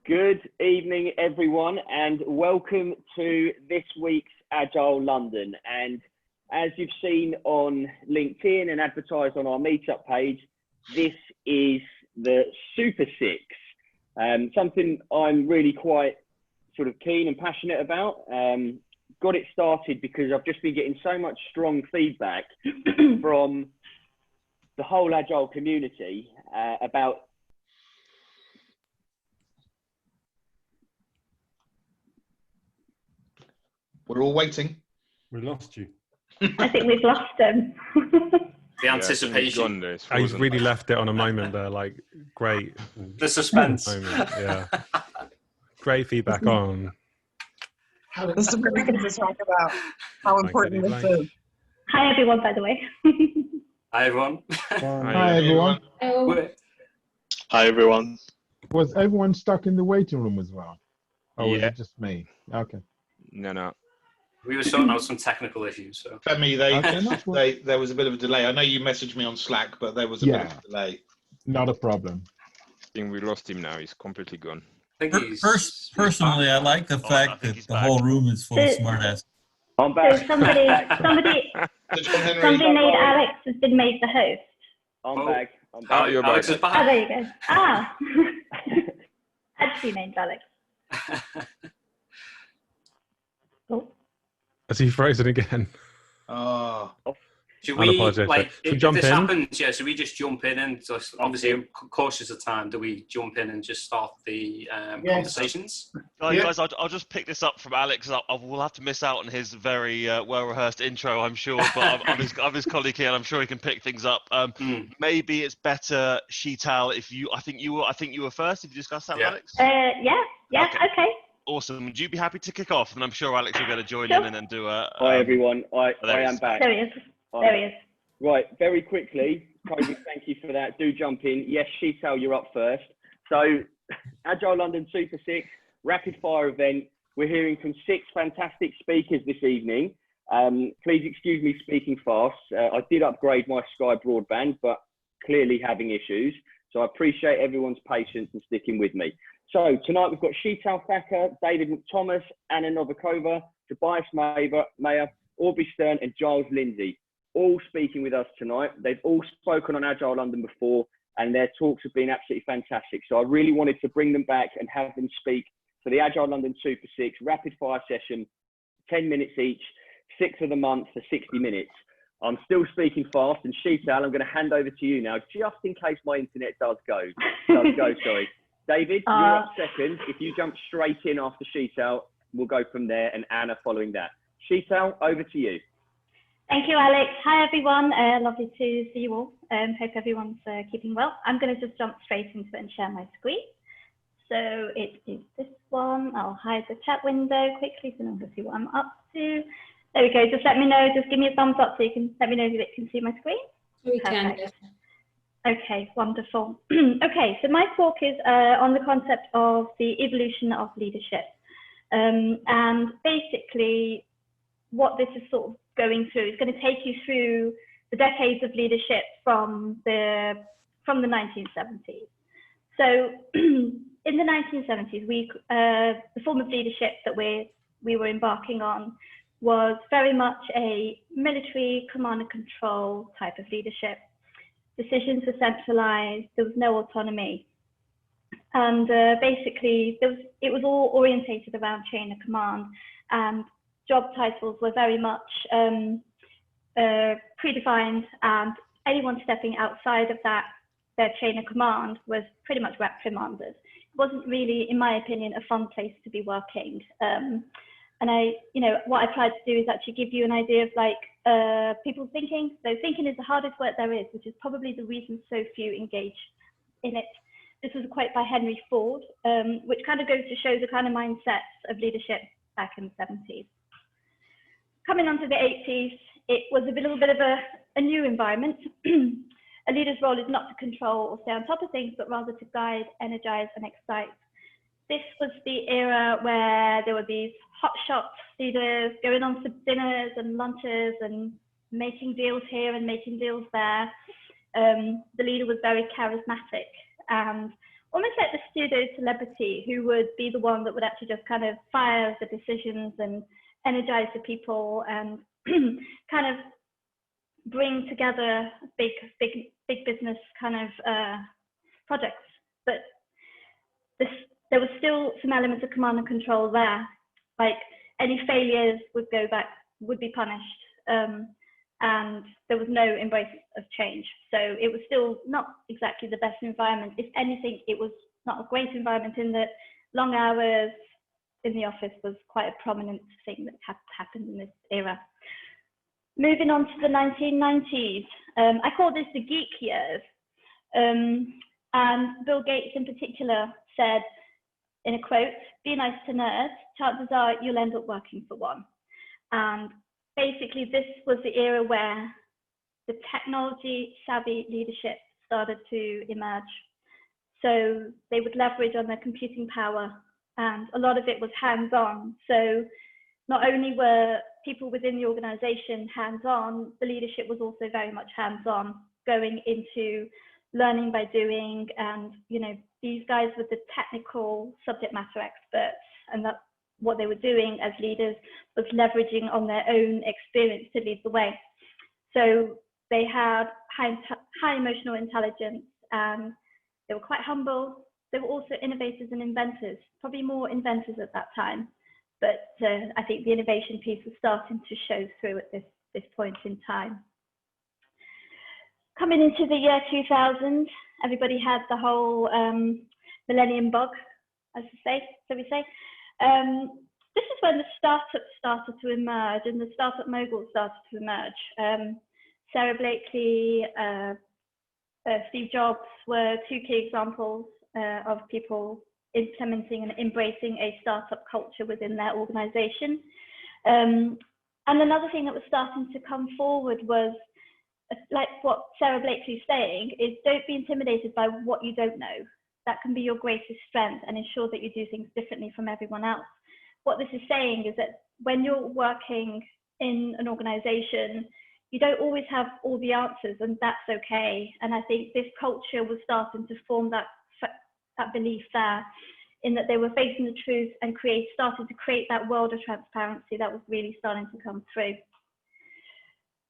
Good evening, everyone, and welcome to this week's Agile London. And as you've seen on LinkedIn and advertised on our meetup page, this is the Super Six. Something I'm really quite sort of keen and passionate about. Got it started because I've just been getting so much strong feedback from the whole Agile community about We're all waiting. We lost you. I think we've lost him. The anticipation. He's really left it on a moment there, like great. The suspense. Moment, yeah. Great feedback on. This is where we can just talk about how important this is. Hi everyone, by the way. Hi everyone. Hi everyone. Hi everyone. Was everyone stuck in the waiting room as well? Or was it just me? Okay. No. We were sorting out some technical issues. So. Femi, there was a bit of a delay. I know you messaged me on Slack, but there was a bit of a delay. Not a problem. I think we lost him now. He's completely gone. Personally, I like the fact that the whole room is full of smartasses. I'm back. So somebody made Alex has been made the host. I'm back. Alex is back. Oh, there you go. Ah. Had to be named Alex. Oh. Has he frozen again? Should we, like, if this happens, should we just jump in and just, obviously, I'm cautious of time, do we jump in and just start the conversations? Guys, I'll just pick this up from Alex. I will have to miss out on his very well-rehearsed intro, I'm sure, but I'm his colleague here, and I'm sure he can pick things up. Maybe it's better, Sheetal, if you, I think you were first. Did you discuss that, Alex? Yeah, okay. Awesome. Would you be happy to kick off? And I'm sure Alex will be able to join in and then do a... Hi, everyone. I am back. There he is. There he is. Right, very quickly, Toby, thank you for that. Do jump in. Yes, Sheetal, you're up first. So, Agile London Super 6, rapid fire event. We're hearing from 6 fantastic speakers this evening. Please excuse me speaking fast. I did upgrade my Sky broadband, but clearly having issues. So I appreciate everyone's patience and sticking with me. So tonight we've got Sheetal Thacker, David Mcthomas, Anna Novikova, Tobias Mayer, Aubrey Stern and Giles Lindsay, all speaking with us tonight. They've all spoken on Agile London before and their talks have been absolutely fantastic. So I really wanted to bring them back and have them speak for the Agile London Super 6 rapid fire session, 10 minutes each, 6th of the month for 60 minutes. I'm still speaking fast, and Sheetal, I'm going to hand over to you now, just in case my internet does go. Sorry. David, you're up second. If you jump straight in after Sheetal, we'll go from there, and Anna following that. Sheetal, over to you. Thank you, Alex. Hi, everyone. Lovely to see you all. Hope everyone's keeping well. I'm going to just jump straight into it and share my screen. So it is this one. I'll hide the chat window quickly so no one can see what I'm up to. There we go. Just let me know. Just give me a thumbs up so you can let me know if you can see my screen. We can. Okay, wonderful. Okay, so my talk is on the concept of the evolution of leadership. And basically, what this is sort of going through is going to take you through the decades of leadership from the 1970s. So in the 1970s, the form of leadership that we were embarking on was very much a military command and control type of leadership. Decisions were centralized, there was no autonomy. And basically, it was all orientated around chain of command, and job titles were very much predefined, and anyone stepping outside of their chain of command was pretty much reprimanded. It wasn't really, in my opinion, a fun place to be working. And what I tried to do is actually give you an idea of people's thinking. So thinking is the hardest work there is, which is probably the reason so few engage in it. This was a quote by Henry Ford, which kind of goes to show the kind of mindsets of leadership back in the 70s. Coming on to the 80s, it was a little bit of a new environment. A leader's role is not to control or stay on top of things, but rather to guide, energize, and excite. This was the era where there were these hotshot leaders going on for dinners and lunches and making deals here and making deals there. The leader was very charismatic, and almost like the pseudo celebrity who would be the one that would actually just kind of fire the decisions and energize the people and kind of bring together big business kind of projects. But there was still some elements of command and control there. Like any failures would be punished, and there was no embrace of change. So it was still not exactly the best environment. If anything, it was not a great environment in that long hours in the office was quite a prominent thing that happened in this era. Moving on to the 1990s, I call this the geek years. And Bill Gates in particular said, in a quote, "Be nice to nerds, chances are you'll end up working for one." And basically this was the era where the technology savvy leadership started to emerge. So they would leverage on their computing power, and a lot of it was hands-on. So not only were people within the organization hands-on, the leadership was also very much hands-on, going into learning by doing. And these guys were the technical subject matter experts, and that's what they were doing as leaders, was leveraging on their own experience to lead the way. So they had high emotional intelligence, and they were quite humble. They were also innovators and inventors, probably more inventors at that time. But I think the innovation piece was starting to show through at this point in time. Coming into the year 2000, everybody had the whole millennium bug, as we say. This is when the startups started to emerge and the startup moguls started to emerge. Sarah Blakely, Steve Jobs were two key examples of people implementing and embracing a startup culture within their organization. And another thing that was starting to come forward was, like what Sarah Blakely is saying, is don't be intimidated by what you don't know. That can be your greatest strength, and ensure that you do things differently from everyone else. What this is saying is that when you're working in an organization, you don't always have all the answers, and that's okay. And I think this culture was starting to form that belief there, in that they were facing the truth and started to create that world of transparency that was really starting to come through.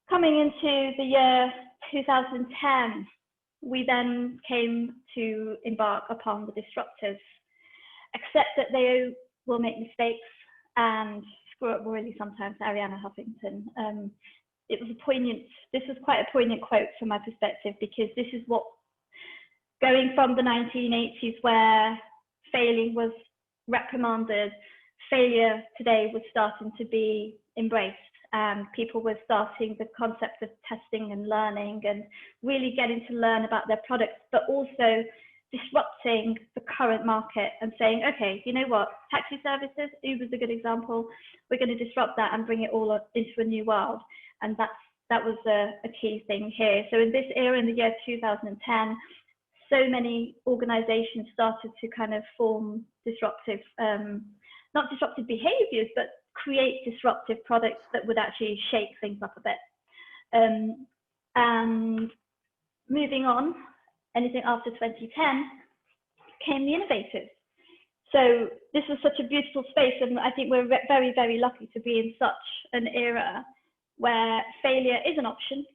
Coming into the year 2010, we then came to embark upon the disruptors. Accept that they will make mistakes and screw up really sometimes. Arianna Huffington. This was quite a poignant quote from my perspective, because this is what, going from the 1980s where failing was reprimanded, failure today was starting to be embraced, and people were starting the concept of testing and learning and really getting to learn about their products, but also disrupting the current market and saying, okay, you know what, taxi services, Uber's a good example, we're going to disrupt that and bring it all into a new world. And that was a key thing here. So in this era, in the year 2010, so many organizations started to kind of form disruptive, not disruptive behaviors, but create disruptive products that would actually shake things up a bit. And moving on, anything after 2010 came the innovators. So this was such a beautiful space, and I think we're very, very lucky to be in such an era where failure is an option,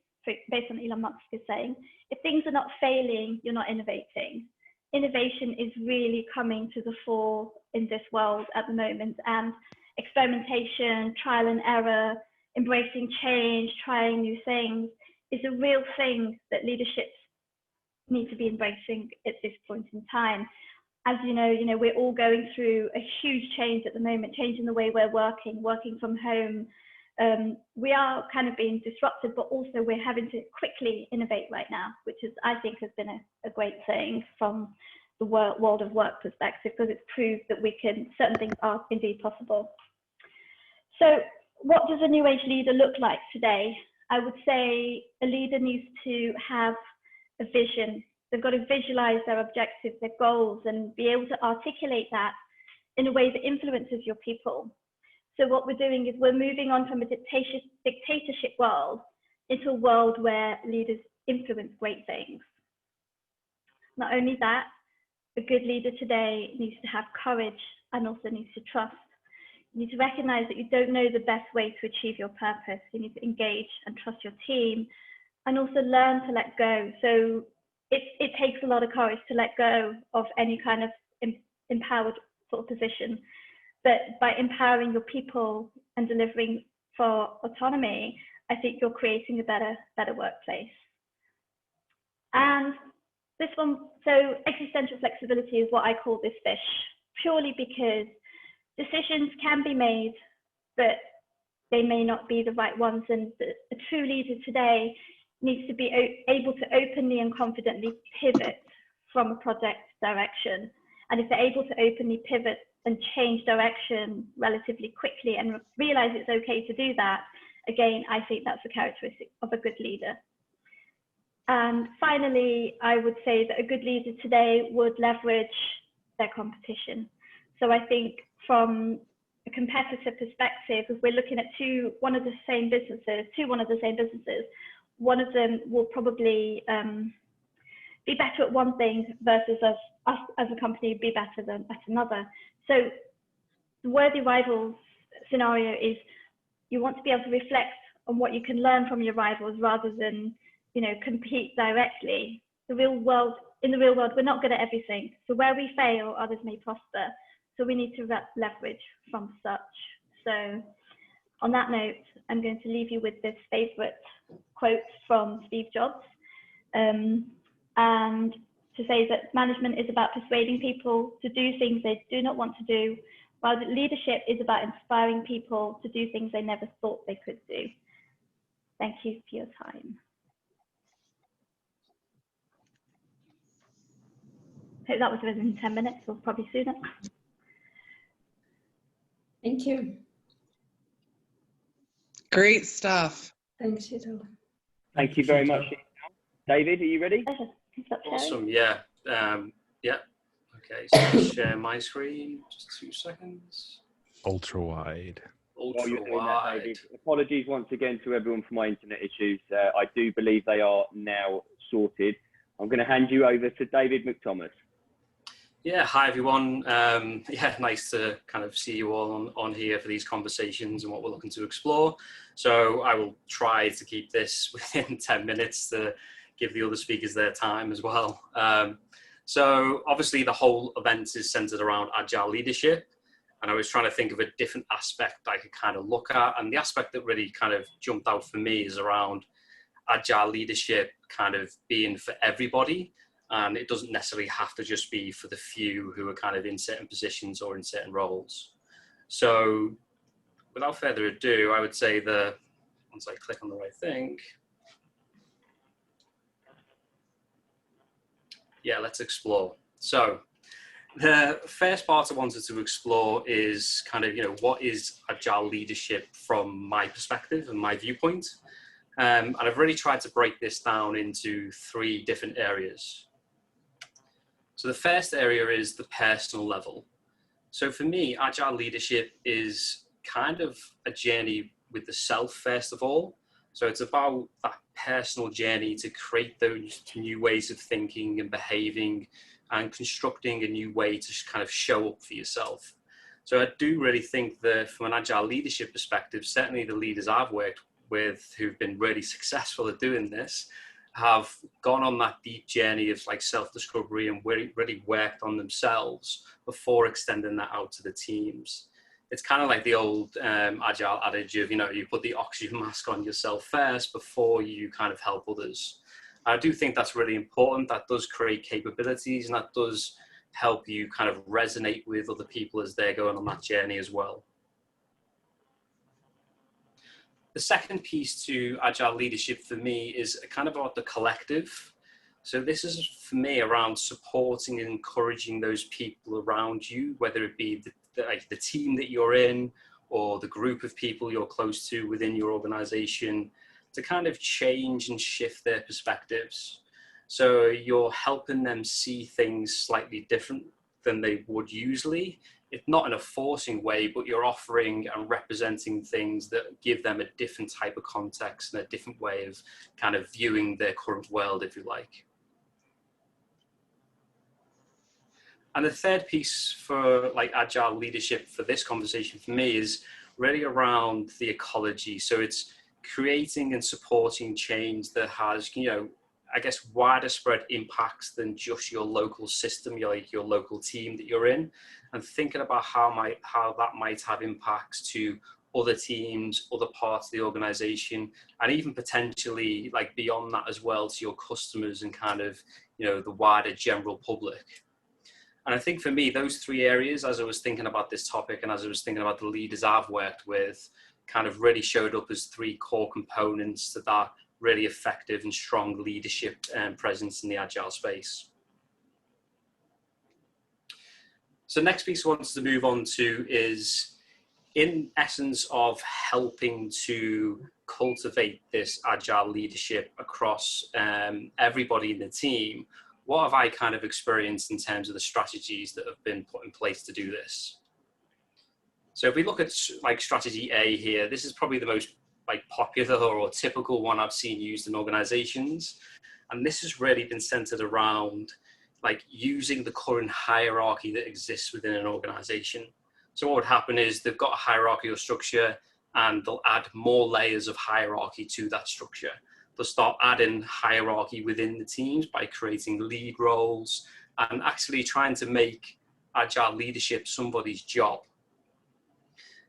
based on Elon Musk is saying. If things are not failing, you're not innovating. Innovation is really coming to the fore in this world at the moment, and experimentation, trial and error, embracing change, trying new things is a real thing that leaderships need to be embracing at this point in time. As you know, we're all going through a huge change at the moment, changing the way we're working from home. We are kind of being disrupted, but also we're having to quickly innovate right now, which is, I think, has been a great thing from the world of work perspective, because it's proved that certain things are indeed possible. So what does a new age leader look like today? I would say a leader needs to have a vision. They've got to visualize their objectives, their goals, and be able to articulate that in a way that influences your people. So what we're doing is we're moving on from a dictatorship world into a world where leaders influence great things. Not only that, a good leader today needs to have courage and also needs to trust. You need to recognize that you don't know the best way to achieve your purpose. You need to engage and trust your team and also learn to let go. So it takes a lot of courage to let go of any kind of empowered sort of position. But by empowering your people and delivering for autonomy, I think you're creating a better workplace. And this one, so existential flexibility is what I call this fish, purely because decisions can be made, but they may not be the right ones. And a true leader today needs to be able to openly and confidently pivot from a project direction. And if they're able to openly pivot and change direction relatively quickly and realize it's okay to do that, again, I think that's a characteristic of a good leader. And finally, I would say that a good leader today would leverage their competition. So I think from a competitor perspective, if we're looking at one of the same businesses, one of them will probably be better at one thing versus us as a company be better than at another. So the worthy rivals scenario is you want to be able to reflect on what you can learn from your rivals rather than, you know, compete directly. In the real world, we're not good at everything. So where we fail, others may prosper. So we need to leverage from such. So on that note, I'm going to leave you with this favorite quote from Steve Jobs. And to say that management is about persuading people to do things they do not want to do, while leadership is about inspiring people to do things they never thought they could do. Thank you for your time. Hope that was within 10 minutes or probably sooner. Thank you. Great stuff. Thanks, Sheetal. Thank you very much. David, are you ready? Awesome, yeah. Yeah. Okay, so I'll share my screen, just 2 seconds. Ultra wide. Ultra wide. David, apologies once again to everyone for my internet issues. I do believe they are now sorted. I'm going to hand you over to David Mcthomas. Yeah, hi everyone. Yeah, nice to kind of see you all on here for these conversations and what we're looking to explore. So I will try to keep this within 10 minutes to give the other speakers their time as well. So obviously the whole event is centered around Agile leadership. And I was trying to think of a different aspect I could kind of look at. And the aspect that really kind of jumped out for me is around Agile leadership kind of being for everybody. And it doesn't necessarily have to just be for the few who are kind of in certain positions or in certain roles. So without further ado, I would say once I click on the right thing, yeah, let's explore. So the first part I wanted to explore is kind of, what is Agile leadership from my perspective and my viewpoint? And I've really tried to break this down into 3 different areas. So the first area is the personal level. So for me, Agile leadership is kind of a journey with the self, first of all. So it's about that personal journey to create those new ways of thinking and behaving and constructing a new way to kind of show up for yourself. So I do really think that from an Agile leadership perspective, certainly the leaders I've worked with who've been really successful at doing this have gone on that deep journey of like self-discovery and really worked on themselves before extending that out to the teams. It's kind of like the old Agile adage of, you put the oxygen mask on yourself first before you kind of help others. I do think that's really important. That does create capabilities and that does help you kind of resonate with other people as they're going on that journey as well. The second piece to Agile leadership for me is kind of about the collective. So this is for me around supporting and encouraging those people around you, whether it be the team that you're in or the group of people you're close to within your organization, to kind of change and shift their perspectives. So you're helping them see things slightly different than they would usually. It's not in a forcing way, but you're offering and representing things that give them a different type of context and a different way of kind of viewing their current world, if you like. And the third piece for like agile leadership for this conversation for me is really around the ecology. So it's creating and supporting change that has, you know, I guess wider spread impacts than just your local system, your local team that you're in, and thinking about how that might have impacts to other teams, other parts of the organization, and even potentially like beyond that as well to your customers and kind of, you know, the wider general public. And I think for me, those three areas, as I was thinking about this topic and as I was thinking about the leaders I've worked with, kind of really showed up as three core components to that really effective and strong leadership and presence in the agile space. So next piece I wanted to move on to is, in essence of helping to cultivate this agile leadership across everybody in the team, what have I kind of experienced in terms of the strategies that have been put in place to do this? So if we look at like strategy A here, this is probably the most like popular or typical one I've seen used in organizations. And this has really been centered around like using the current hierarchy that exists within an organization. So what would happen is they've got a hierarchical structure and they'll add more layers of hierarchy to that structure. They'll start adding hierarchy within the teams by creating lead roles and actually trying to make agile leadership somebody's job.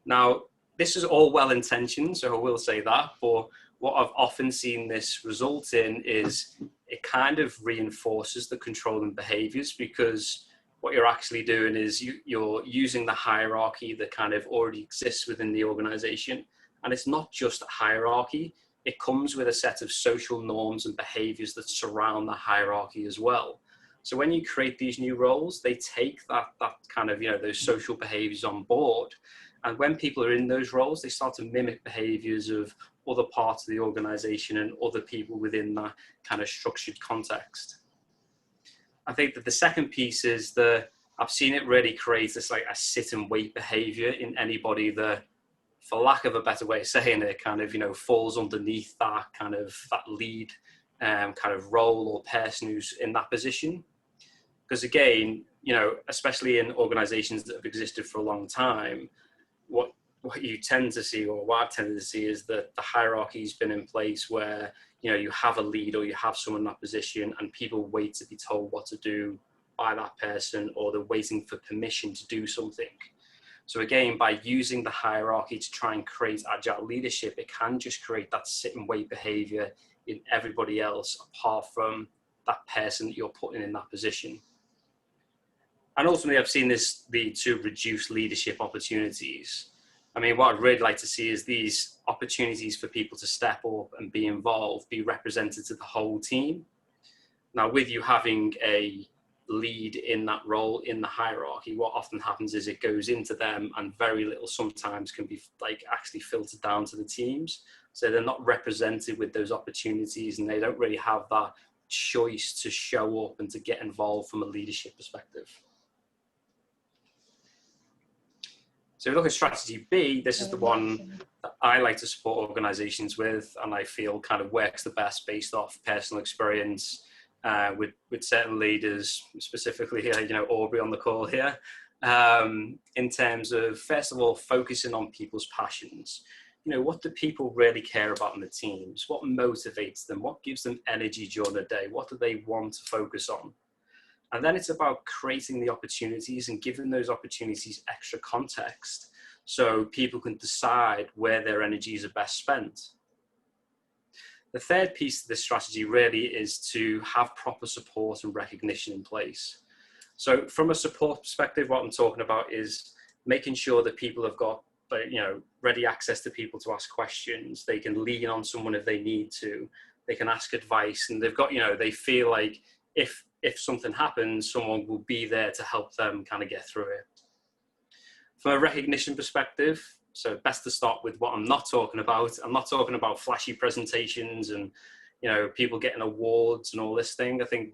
Now, this is all well-intentioned, so I will say that, but what I've often seen this result in is it kind of reinforces the controlling behaviors, because what you're actually doing is you're using the hierarchy that kind of already exists within the organization. And it's not just a hierarchy, it comes with a set of social norms and behaviors that surround the hierarchy as well. So when you create these new roles, they take that kind of, you know, those social behaviors on board. And when people are in those roles, they start to mimic behaviors of other parts of the organization and other people within that kind of structured context. I think that the second piece is that I've seen it really create this like a sit and wait behavior in anybody that, for lack of a better way of saying it, kind of, you know, falls underneath that kind of that lead kind of role or person who's in that position. Because again, you know, especially in organizations that have existed for a long time, what you tend to see, or what I've tended to see, is that the hierarchy's been in place where, you know, you have a lead or you have someone in that position and people wait to be told what to do by that person, or they're waiting for permission to do something. So again, by using the hierarchy to try and create agile leadership, it can just create that sit and wait behavior in everybody else apart from that person that you're putting in that position. And ultimately, I've seen this lead to reduce leadership opportunities. I mean, what I'd really like to see is these opportunities for people to step up and be involved, be represented to the whole team. Now, with you having a lead in that role in the hierarchy, what often happens is it goes into them and very little sometimes can be like actually filtered down to the teams. So they're not represented with those opportunities and they don't really have that choice to show up and to get involved from a leadership perspective. So if we look at strategy B, this is the one that I like to support organizations with, and I feel kind of works the best based off personal experience with certain leaders, specifically here, you know, Aubrey on the call here, in terms of, first of all, focusing on people's passions. You know, what do people really care about in the teams? What motivates them? What gives them energy during the day? What do they want to focus on? And then it's about creating the opportunities and giving those opportunities extra context so people can decide where their energies are best spent. The third piece of this strategy really is to have proper support and recognition in place. So from a support perspective, what I'm talking about is making sure that people have got, you know, ready access to people to ask questions. They can lean on someone if they need to. They can ask advice, and they've got, you know, they feel like if something happens, someone will be there to help them kind of get through it. From a recognition perspective, so best to start with what I'm not talking about. I'm not talking about flashy presentations and, you know, people getting awards and all this thing. I think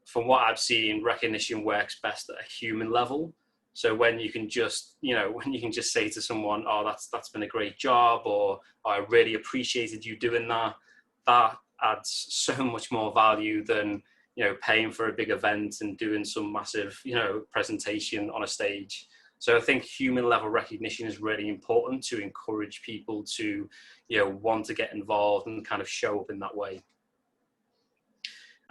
from what I've seen, recognition works best at a human level. So when you can just, you know, when you can just say to someone, oh, that's been a great job, or I really appreciated you doing that, that adds so much more value than, you you know, paying for a big event and doing some massive, you know, presentation on a stage. So I think human level recognition is really important to encourage people to, you know, want to get involved and kind of show up in that way.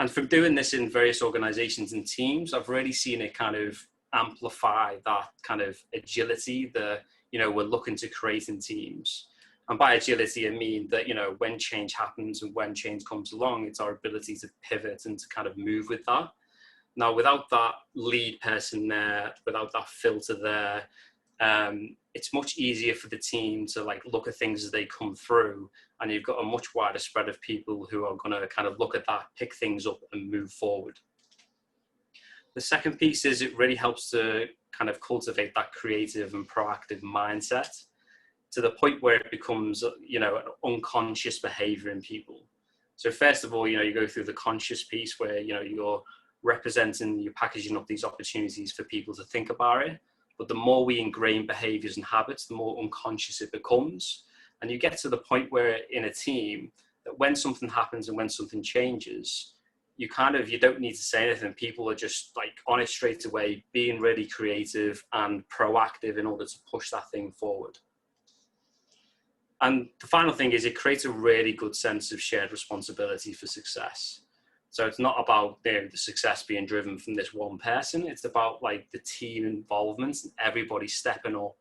And from doing this in various organizations and teams, I've really seen it kind of amplify that kind of agility that, you know, we're looking to create in teams. And by agility, I mean that, you know, when change happens and when change comes along, it's our ability to pivot and to kind of move with that. Now, without that lead person there, without that filter there, it's much easier for the team to like look at things as they come through, and you've got a much wider spread of people who are going to kind of look at that, pick things up and move forward. The second piece is it really helps to kind of cultivate that creative and proactive mindset to the point where it becomes, you know, an unconscious behavior in people. So first of all, you know, you go through the conscious piece where, you know, you're representing, you're packaging up these opportunities for people to think about it. But the more we ingrain behaviors and habits, the more unconscious it becomes. And you get to the point where in a team that when something happens and when something changes, you don't need to say anything. People are just like on it straight away, being really creative and proactive in order to push that thing forward. And the final thing is it creates a really good sense of shared responsibility for success. So it's not about, you know, the success being driven from this one person. It's about like the team involvement and everybody stepping up,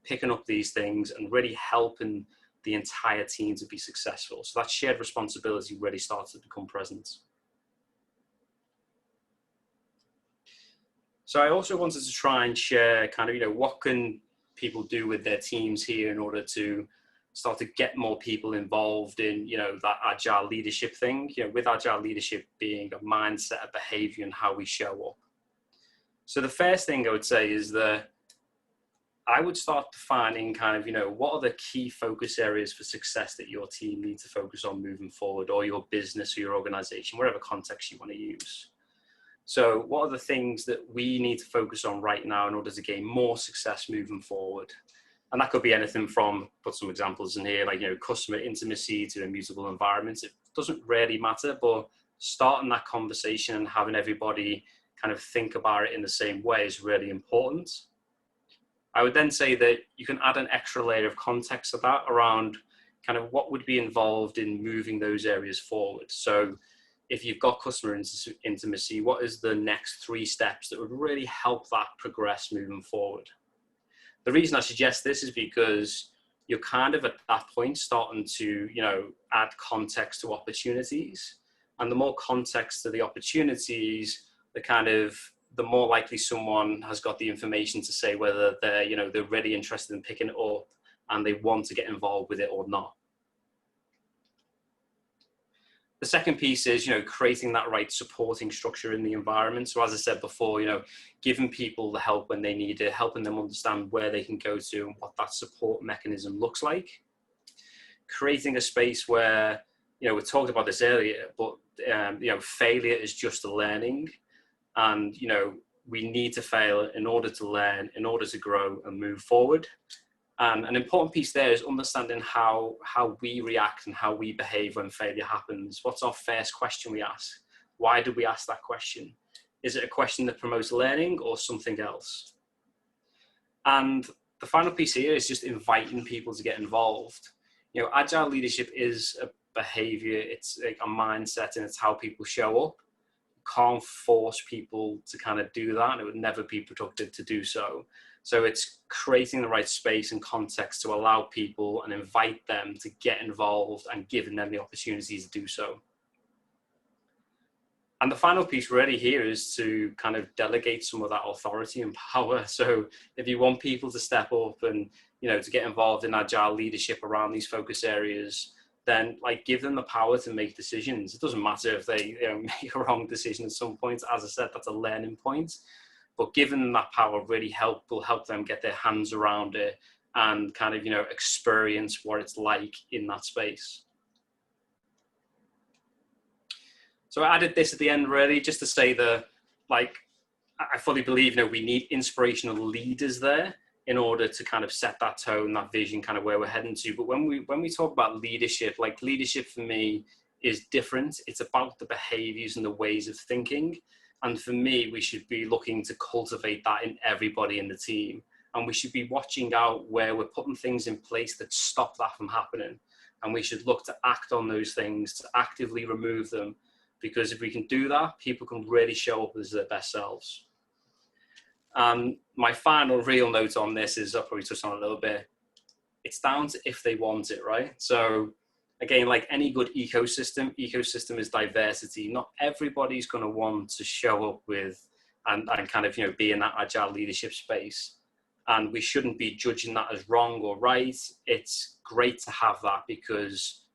picking up these things and really helping the entire team to be successful. So that shared responsibility really starts to become present. So I also wanted to try and share kind of, you know, what can people do with their teams here in order to start to get more people involved in, you know, that agile leadership thing, you know, with agile leadership being a mindset, a behavior and how we show up. So the first thing I would say is that I would start defining kind of, you know, what are the key focus areas for success that your team needs to focus on moving forward, or your business or your organization, whatever context you want to use. So what are the things that we need to focus on right now in order to gain more success moving forward? And that could be anything from, put some examples in here, like, you know, customer intimacy to immutable environments. It doesn't really matter, but starting that conversation and having everybody kind of think about it in the same way is really important. I would then say that you can add an extra layer of context to that around kind of what would be involved in moving those areas forward. So if you've got customer intimacy, what is the next 3 steps that would really help that progress moving forward? The reason I suggest this is because you're kind of at that point starting to, you know, add context to opportunities, and the more context to the opportunities, the more likely someone has got the information to say whether they're, you know, they're really interested in picking it up and they want to get involved with it or not. The second piece is, you know, creating that right supporting structure in the environment. So as I said before, you know, giving people the help when they need it, helping them understand where they can go to and what that support mechanism looks like. Creating a space where, you know, we talked about this earlier, but, you know, failure is just a learning. And, you know, we need to fail in order to learn, in order to grow and move forward. And an important piece there is understanding how we react and how we behave when failure happens. What's our first question we ask? Why do we ask that question? Is it a question that promotes learning or something else? And the final piece here is just inviting people to get involved. You know, agile leadership is a behavior, it's like a mindset, and it's how people show up. You can't force people to kind of do that, and it would never be productive to do so. So it's creating the right space and context to allow people and invite them to get involved and giving them the opportunity to do so. And the final piece really here is to kind of delegate some of that authority and power. So if you want people to step up and, you know, to get involved in agile leadership around these focus areas, then like give them the power to make decisions. It doesn't matter if they, you know, make a wrong decision at some point. As I said, that's a learning point. But giving them that power really will help them get their hands around it and kind of, you know, experience what it's like in that space. So I added this at the end really just to say that, like, I fully believe, you know, we need inspirational leaders there in order to kind of set that tone, that vision, kind of where we're heading to. But when we talk about leadership, like leadership for me is different. It's about the behaviors and the ways of thinking. And for me, we should be looking to cultivate that in everybody in the team. And we should be watching out where we're putting things in place that stop that from happening. And we should look to act on those things, to actively remove them. Because if we can do that, people can really show up as their best selves. My final real note on this is, I'll probably touch on a little bit, it's down to if they want it, right? So again, like any good ecosystem is diversity. Not everybody's going to want to show up with and kind of, be in that agile leadership space. And we shouldn't be judging that as wrong or right. It's great to have that because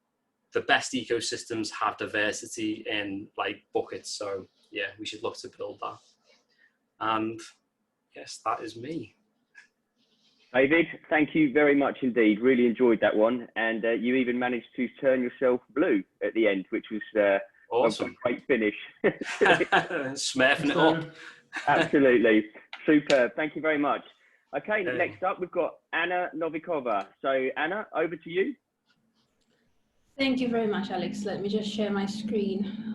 the best ecosystems have diversity in like buckets. So yeah, we should look to build that. And yes, that is me. David, thank you very much indeed. Really enjoyed that one. And you even managed to turn yourself blue at the end, which was awesome. A great finish. Smurfing it up. Absolutely. Superb. Thank you very much. Okay, next up, we've got Anna Novikova. So Anna, over to you. Thank you very much, Alex. Let me just share my screen.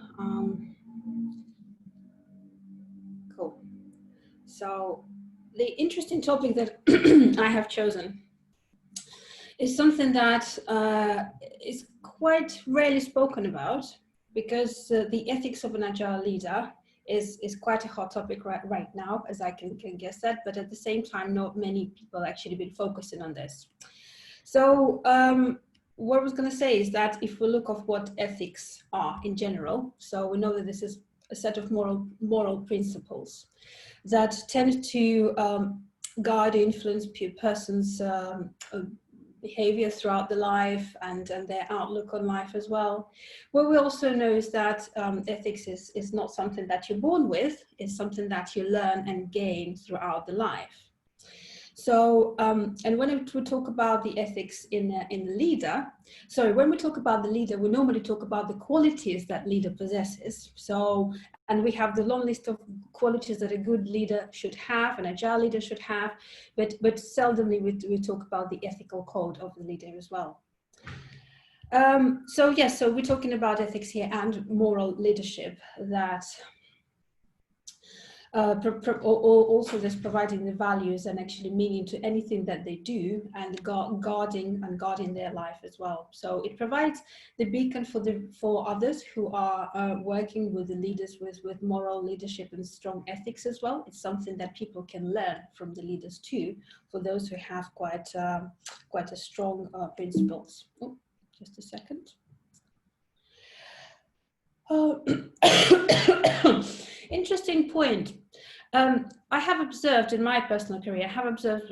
Cool. So the interesting topic that I have chosen is something that is quite rarely spoken about because the ethics of an agile leader is quite a hot topic right now, as I can guess that, but at the same time, not many people actually been focusing on this. So what I was going to say is that if we look at what ethics are in general, so we know that this is a set of moral principles that tend to guide or influence a person's behavior throughout the life and their outlook on life as well. What we also know is that ethics is not something that you're born with, it's something that you learn and gain throughout the life. So, and when we talk about the ethics in the leader, so when we talk about the leader, we normally talk about the qualities that leader possesses. So, and we have the long list of qualities that a good leader should have, an agile leader should have, but seldomly we talk about the ethical code of the leader as well. So yes, so we're talking about ethics here and moral leadership that also this providing the values and actually meaning to anything that they do and guarding their life as well. So it provides the beacon for others who are working with the leaders with moral leadership and strong ethics as well. It's something that people can learn from the leaders too, for those who have quite a strong principles. Oh, just a second. Interesting point. I have observed in my personal career, I have observed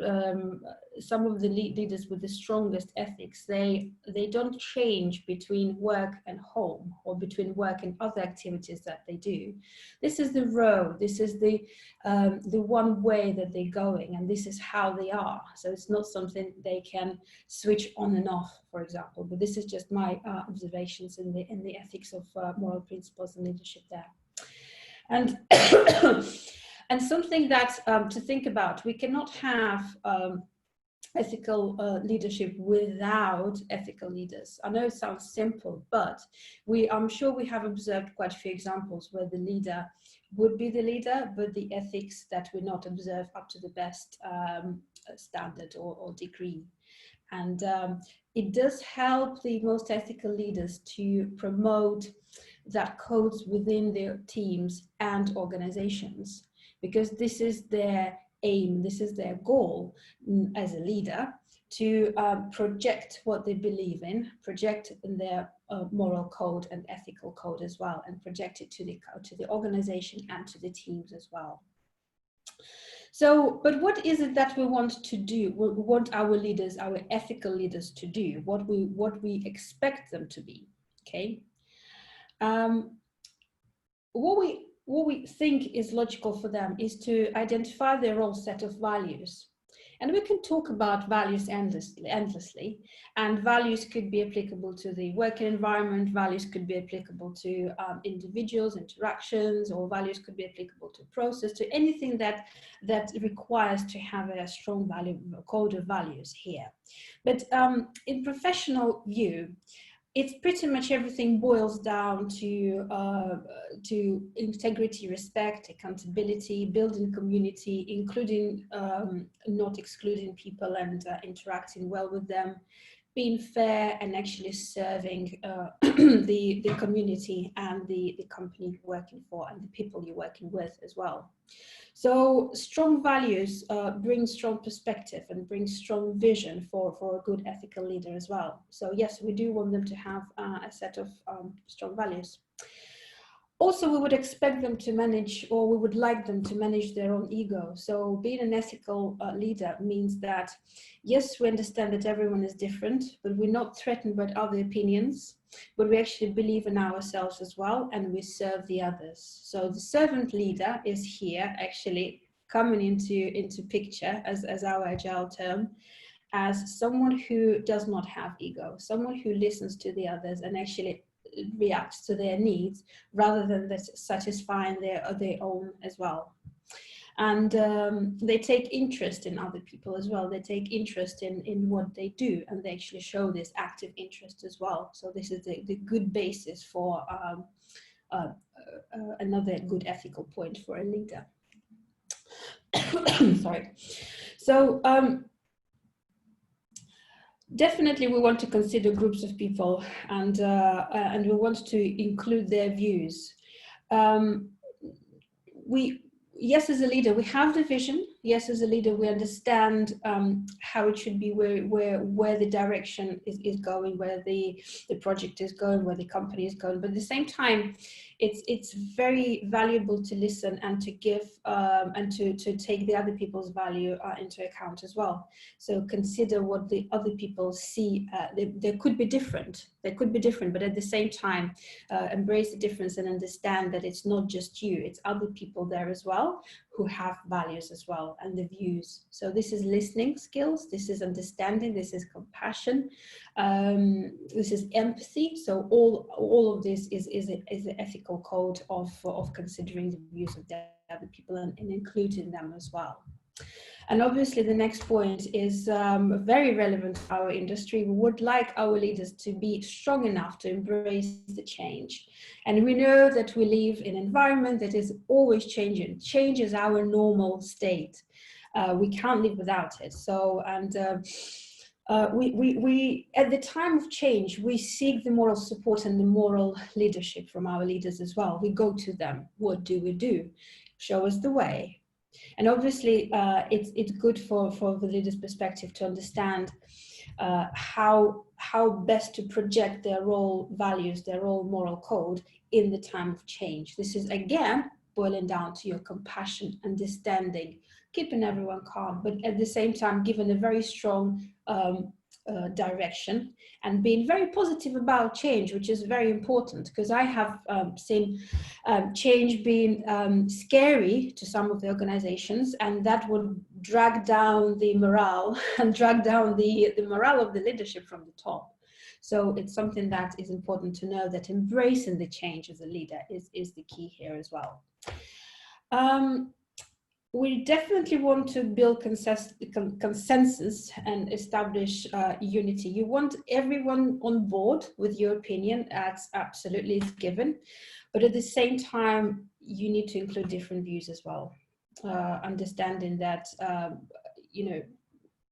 some of the leaders with the strongest ethics. They don't change between work and home or between work and other activities that they do. This is the road. This is the one way that they're going, and this is how they are. So it's not something they can switch on and off, for example. But this is just my observations in the ethics of moral principles and leadership there. And and something that to think about, we cannot have ethical leadership without ethical leaders. I know it sounds simple, but I'm sure we have observed quite a few examples where the leader would be the leader, but the ethics that will not observe up to the best standard or degree. And it does help the most ethical leaders to promote that codes within their teams and organizations, because this is their aim, this is their goal as a leader, to project what they believe in, project their moral code and ethical code as well, and project it to the organization and to the teams as well. So, but what is it that we want to do? We want our leaders, our ethical leaders, to do what we expect them to be. Okay. What we think is logical for them is to identify their own set of values. And we can talk about values endlessly, and values could be applicable to the working environment, values could be applicable to individuals, interactions, or values could be applicable to process, to anything that requires to have a strong value code of values here. But in professional view, it's pretty much everything boils down to integrity, respect, accountability, building community, including, not excluding people, and interacting well with them, being fair, and actually serving the community and the company you're working for and the people you're working with as well. So strong values bring strong perspective and bring strong vision for a good ethical leader as well. So yes, we do want them to have a set of strong values. Also, we would expect them to manage, or we would like them to manage their own ego. So being an ethical leader means that, yes, we understand that everyone is different, but we're not threatened by other opinions, but we actually believe in ourselves as well, and we serve the others. So the servant leader is here actually coming into picture as our Agile term, as someone who does not have ego, someone who listens to the others and actually reacts to their needs rather than satisfying their own as well. And they take interest in other people as well. They take interest in what they do, and they actually show this active interest as well. So this is the good basis for another good ethical point for a leader. Sorry. So definitely we want to consider groups of people, and we want to include their views. Yes, as a leader, we have the vision. Yes, as a leader, we understand how it should be, where the direction is going, where the project is going, where the company is going. But at the same time, it's very valuable to listen and to give and to take the other people's value into account as well. So consider what the other people see. They could be different. They could be different, but at the same time, embrace the difference and understand that it's not just you, it's other people there as well who have values as well and the views. So this is listening skills, this is understanding, this is compassion, this is empathy. So all of this is the ethical code of considering the views of the other people and including them as well. And obviously the next point is very relevant to our industry. We would like our leaders to be strong enough to embrace the change. And we know that we live in an environment that is always changing. Change is our normal state. We can't live without it. So, and we at the time of change, we seek the moral support and the moral leadership from our leaders as well. We go to them. What do we do? Show us the way. And obviously, it's good for the leader's perspective to understand how best to project their role values, their role moral code in the time of change. This is, again, boiling down to your compassion, understanding, keeping everyone calm, but at the same time, giving a very strong direction and being very positive about change, which is very important, because I have seen change being scary to some of the organizations, and that would drag down the morale and drag down the morale of the leadership from the top. So it's something that is important to know, that embracing the change as a leader is the key here as well. We definitely want to build consensus and establish unity. You want everyone on board with your opinion, that's absolutely given. But at the same time, you need to include different views as well. Understanding that, you know,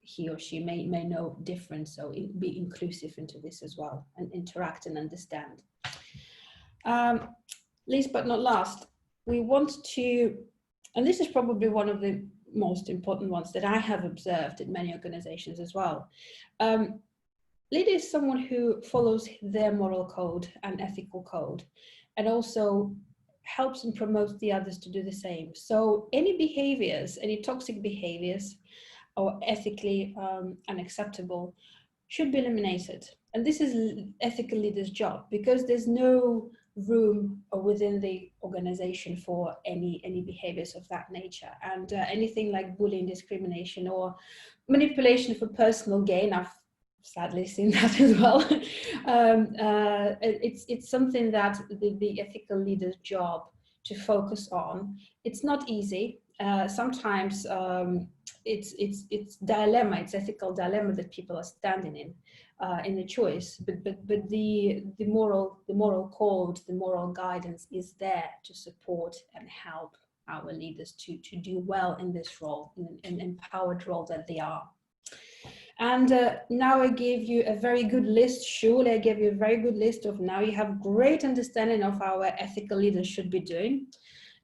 he or she may know different, so be inclusive into this as well and interact and understand. Least but not last, we want to, and this is probably one of the most important ones that I have observed in many organizations as well. Leader is someone who follows their moral code and ethical code, and also helps and promotes the others to do the same. So any behaviors, any toxic behaviors or ethically unacceptable should be eliminated. And this is ethical leaders' job, because there's no room within the organization for any behaviors of that nature. And anything like bullying, discrimination, or manipulation for personal gain, I've sadly seen that as well. It's something that the ethical leader's job to focus on. It's not easy. sometimes it's dilemma, it's ethical dilemma that people are standing in the choice. But the moral code, the moral guidance is there to support and help our leaders to do well in this role, in an empowered role that they are. And now I gave you a very good list. Surely I gave you a very good list of, now you have great understanding of how our ethical leaders should be doing.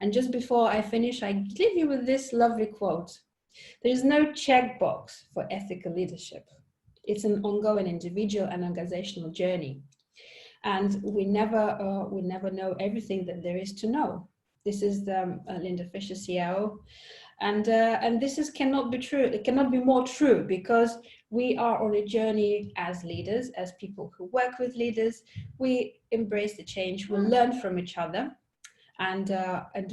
And just before I finish, I leave you with this lovely quote. There is no checkbox for ethical leadership. It's an ongoing individual and organizational journey. And we never know everything that there is to know. This is Linda Fisher, CIO. And this cannot be true. It cannot be more true, because we are on a journey as leaders, as people who work with leaders. We embrace the change, we learn from each other, and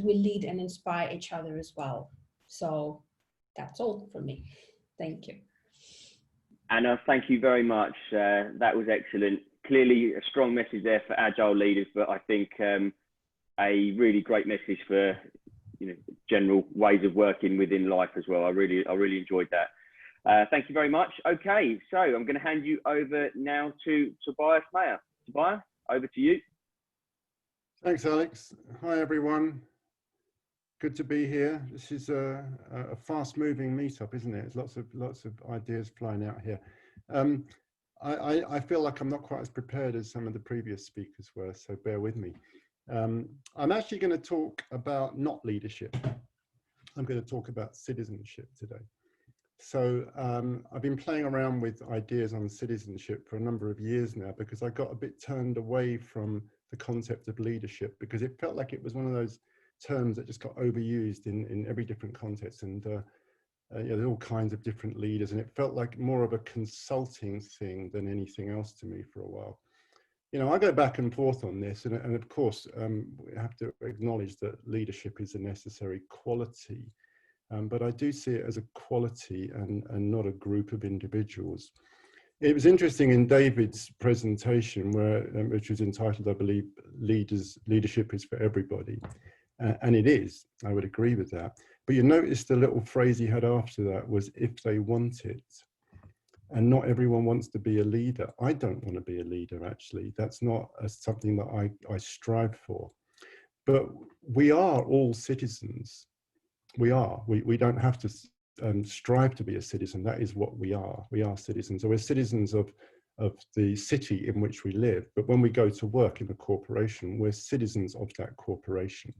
we lead and inspire each other as well. So that's all from me. Thank you. Anna, thank you very much. That was excellent. Clearly a strong message there for Agile leaders, but I think a really great message for general ways of working within life as well. I really enjoyed that. Thank you very much. Okay, so I'm going to hand you over now to Tobias Mayer. Tobias, over to you. Thanks, Alex. Hi, everyone. Good to be here. This is a fast-moving meetup, isn't it? There's lots of ideas flying out here. I feel like I'm not quite as prepared as some of the previous speakers were, so bear with me. I'm actually going to talk about not leadership. I'm going to talk about citizenship today. So I've been playing around with ideas on citizenship for a number of years now, because I got a bit turned away from the concept of leadership, because it felt like it was one of those terms that just got overused in every different context, and there's all kinds of different leaders, and it felt like more of a consulting thing than anything else to me for a while. I go back and forth on this, and of course we have to acknowledge that leadership is a necessary quality, but I do see it as a quality and not a group of individuals. It was interesting in David's presentation, which was entitled, I believe, Leadership is for Everybody. And it is, I would agree with that. But you notice the little phrase he had after that was, if they want it. And not everyone wants to be a leader. I don't want to be a leader, actually. That's not something that I strive for. But we are all citizens. We are. We don't have to strive to be a citizen. That is what we are. We are citizens. So we're citizens of the city in which we live. But when we go to work in a corporation, we're citizens of that corporation.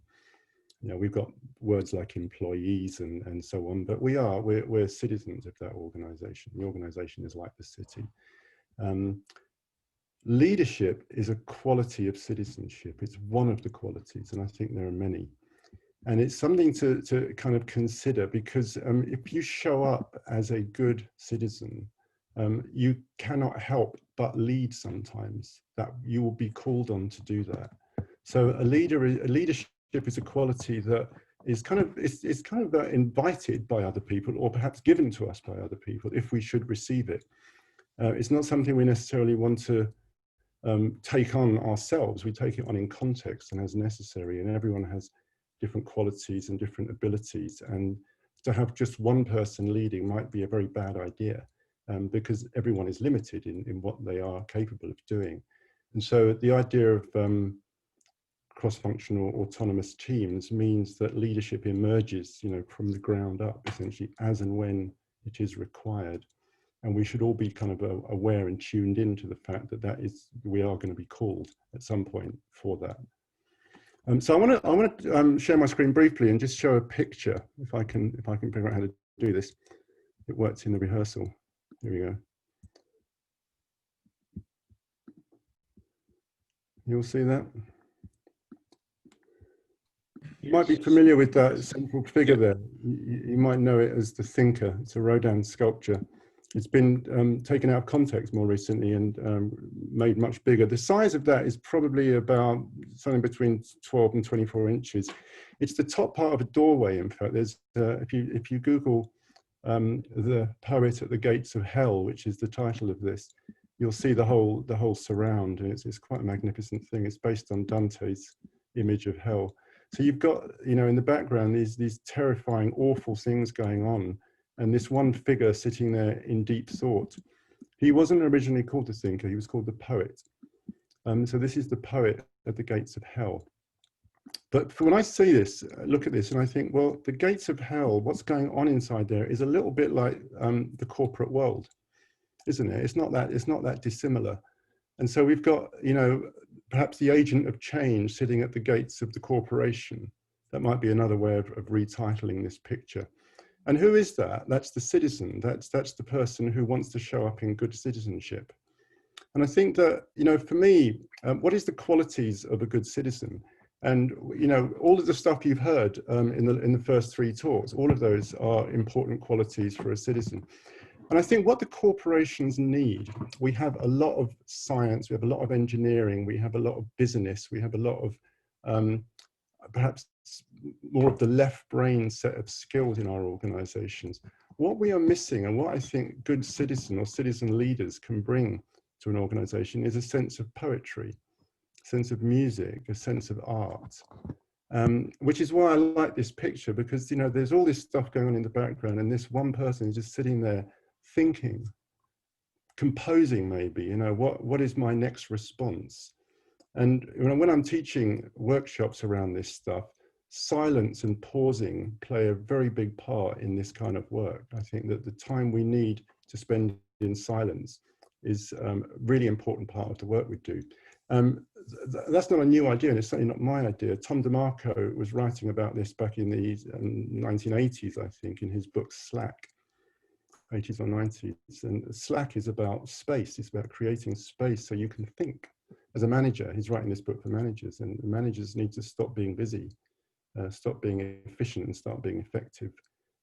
We've got words like employees and so on, but we're citizens of that organization. The organization is like the city. Leadership is a quality of citizenship. It's one of the qualities, and I think there are many. And it's something to kind of consider, because if you show up as a good citizen, you cannot help but lead sometimes. That you will be called on to do that. So leadership is a quality that is kind of invited by other people, or perhaps given to us by other people if we should receive it. It's not something we necessarily want to take on ourselves. We take it on in context and as necessary, and everyone has different qualities and different abilities, and to have just one person leading might be a very bad idea, because everyone is limited in what they are capable of doing. And so the idea of cross-functional autonomous teams means that leadership emerges, from the ground up, essentially, as and when it is required. And we should all be kind of aware and tuned into the fact that we are going to be called at some point for that. So I want to share my screen briefly and just show a picture, if I can figure out how to do this. It worked in the rehearsal. Here we go. You'll see that. You might be familiar with that central figure there. You might know it as the Thinker. It's a Rodin sculpture. It's been taken out of context more recently and made much bigger. The size of that is probably about something between 12 and 24 inches. It's the top part of a doorway, in fact. There's, if you Google the poet at the gates of hell, which is the title of this, you'll see the whole surround. And it's quite a magnificent thing. It's based on Dante's image of hell. So you've got, you know, in the background, these terrifying, awful things going on, and this one figure sitting there in deep thought. He wasn't originally called the thinker, he was called the poet. So this is the poet at the gates of hell. But when I see this, look at this, and I think, well, the gates of hell, what's going on inside there is a little bit like the corporate world, isn't it? It's not that dissimilar. And so we've got, you know, perhaps the agent of change sitting at the gates of the corporation. That might be another way of retitling this picture. And who is that? That's the citizen. That's the person who wants to show up in good citizenship. And I think that, you know, for me, what is the qualities of a good citizen? And, you know, all of the stuff you've heard in the first three talks, all of those are important qualities for a citizen. And I think what the corporations need, we have a lot of science, we have a lot of engineering, we have a lot of business, we have a lot of perhaps more of the left brain set of skills in our organizations. What we are missing, and what I think good citizen or citizen leaders can bring to an organization, is a sense of poetry, a sense of music, a sense of art. Which is why I like this picture, because, you know, there's all this stuff going on in the background, and this one person is just sitting there thinking, composing maybe, you know, what is my next response? And when I'm teaching workshops around this stuff, silence and pausing play a very big part in this kind of work. I think that the time we need to spend in silence is a really important part of the work we do. That's not a new idea, and it's certainly not my idea. Tom DeMarco was writing about this back in the 1980s, I think, in his book Slack, 80s or 90s. And Slack is about space. It's about creating space so you can think. As a manager, he's writing this book for managers, and managers need to stop being busy, stop being efficient, and start being effective,